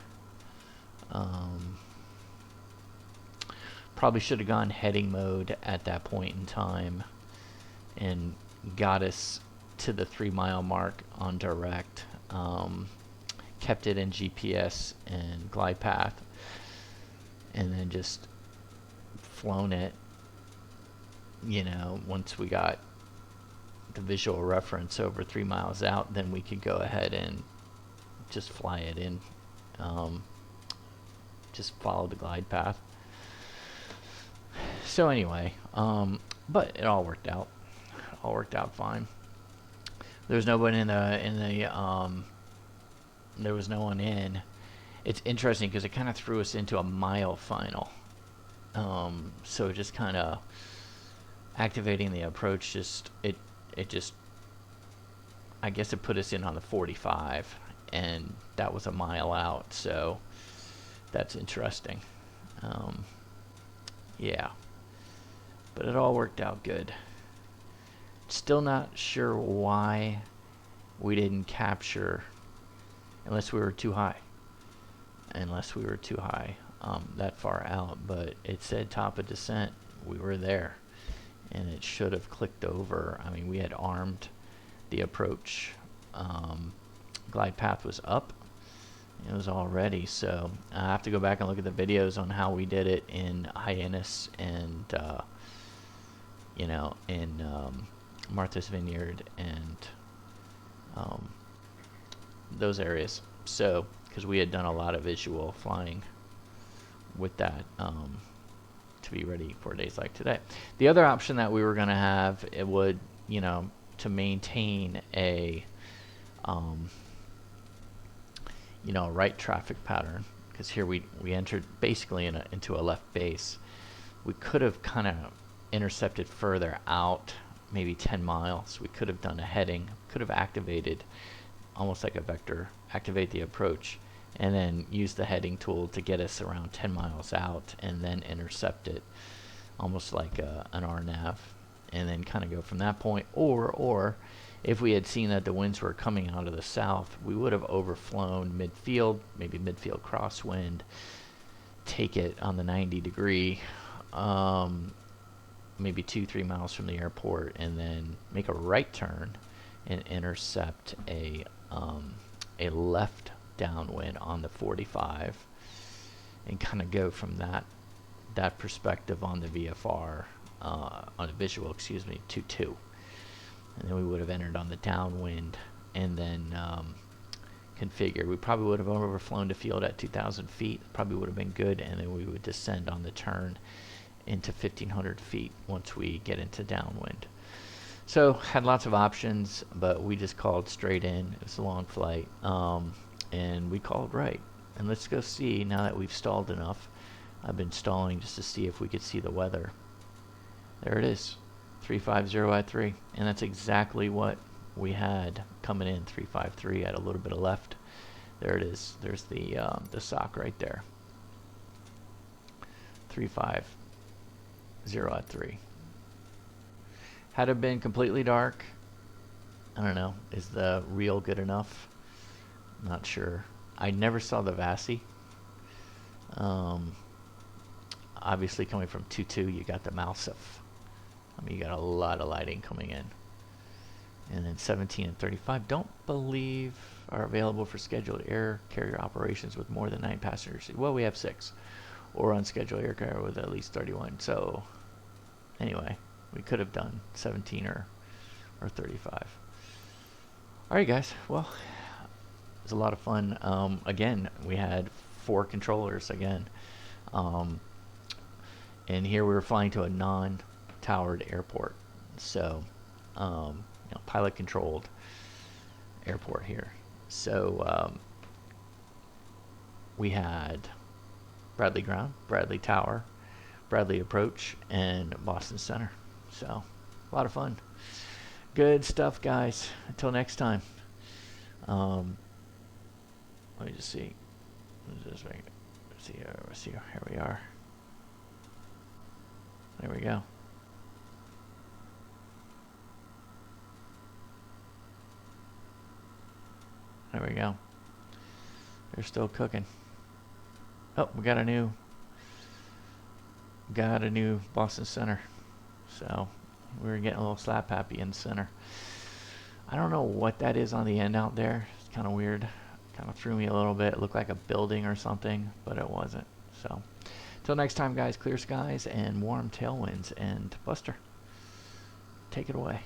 A: Probably should have gone heading mode at that point in time and got us to the 3-mile mark on direct. Kept it in GPS and glide path, and then just flown it, you know. Once we got the visual reference over 3 miles out, then we could go ahead and just fly it in, just follow the glide path. So anyway, but it all worked out. All worked out fine. There's no one there was no one in. It's interesting because it kind of threw us into a mile final. So just kind of activating the approach, it just, I guess it put us in on the 45, and that was a mile out, so that's interesting. Yeah, but it all worked out good. Still not sure why we didn't capture, unless we were too high. That far out, but it said top of descent. We were there, and it should have clicked over. I mean, we had armed the approach glide path was up. It was all ready, so I have to go back and look at the videos on how we did it in Hyannis and you know, in Martha's Vineyard and those areas. So, because we had done a lot of visual flying with that to be ready for days like today. The other option that we were going to have, it would, you know, to maintain a you know, right traffic pattern, because here we entered basically into a left base. We could have kind of intercepted further out, maybe 10 miles. We could have done a heading, could have activated almost like a vector, activate the approach, and then use the heading tool to get us around 10 miles out, and then intercept it almost like an RNAV, and then kind of go from that point. Or if we had seen that the winds were coming out of the south, we would have overflown midfield, maybe midfield crosswind, take it on the 90 degree, maybe 2-3 miles from the airport, and then make a right turn and intercept a left downwind on the 45, and kind of go from that perspective on the VFR, on the visual, excuse me, 2-2. And then we would have entered on the downwind, and then configured. We probably would have overflown the field at 2,000 feet. Probably would have been good, and then we would descend on the turn into 1,500 feet once we get into downwind. So had lots of options, but we just called straight in. It was a long flight, and we called right. And let's go see, now that we've stalled enough. I've been stalling just to see if we could see the weather. There it is. 350 at 3, and that's exactly what we had coming in. 353 at a little bit of left. There it is. There's the sock right there. 350 at 3. Had it been completely dark, I don't know, is the reel good enough? Not sure. I never saw the VASI. Obviously coming from 22, you got the Malsif. I mean, you got a lot of lighting coming in. And then 17 and 35, don't believe are available for scheduled air carrier operations with more than 9 passengers. Well, we have 6. Or unscheduled air carrier with at least 31. So, anyway, we could have done 17 or 35. Alright guys, well, it was a lot of fun. Again, we had 4 controllers again. And here we were flying to a non-towered airport. So, you know, pilot controlled airport here. So, we had Bradley Ground, Bradley Tower, Bradley Approach, and Boston Center. So, a lot of fun. Good stuff, guys. Until next time. Let me just see. Let's see here. Here we are. There we go. There we go. They're still cooking. Oh, we got a new Boston Center. So we were getting a little slap happy in the center. I don't know what that is on the end out there. It's kind of weird. Kind of threw me a little bit. It looked like a building or something, but it wasn't. So till next time, guys, clear skies and warm tailwinds. And Buster, take it away.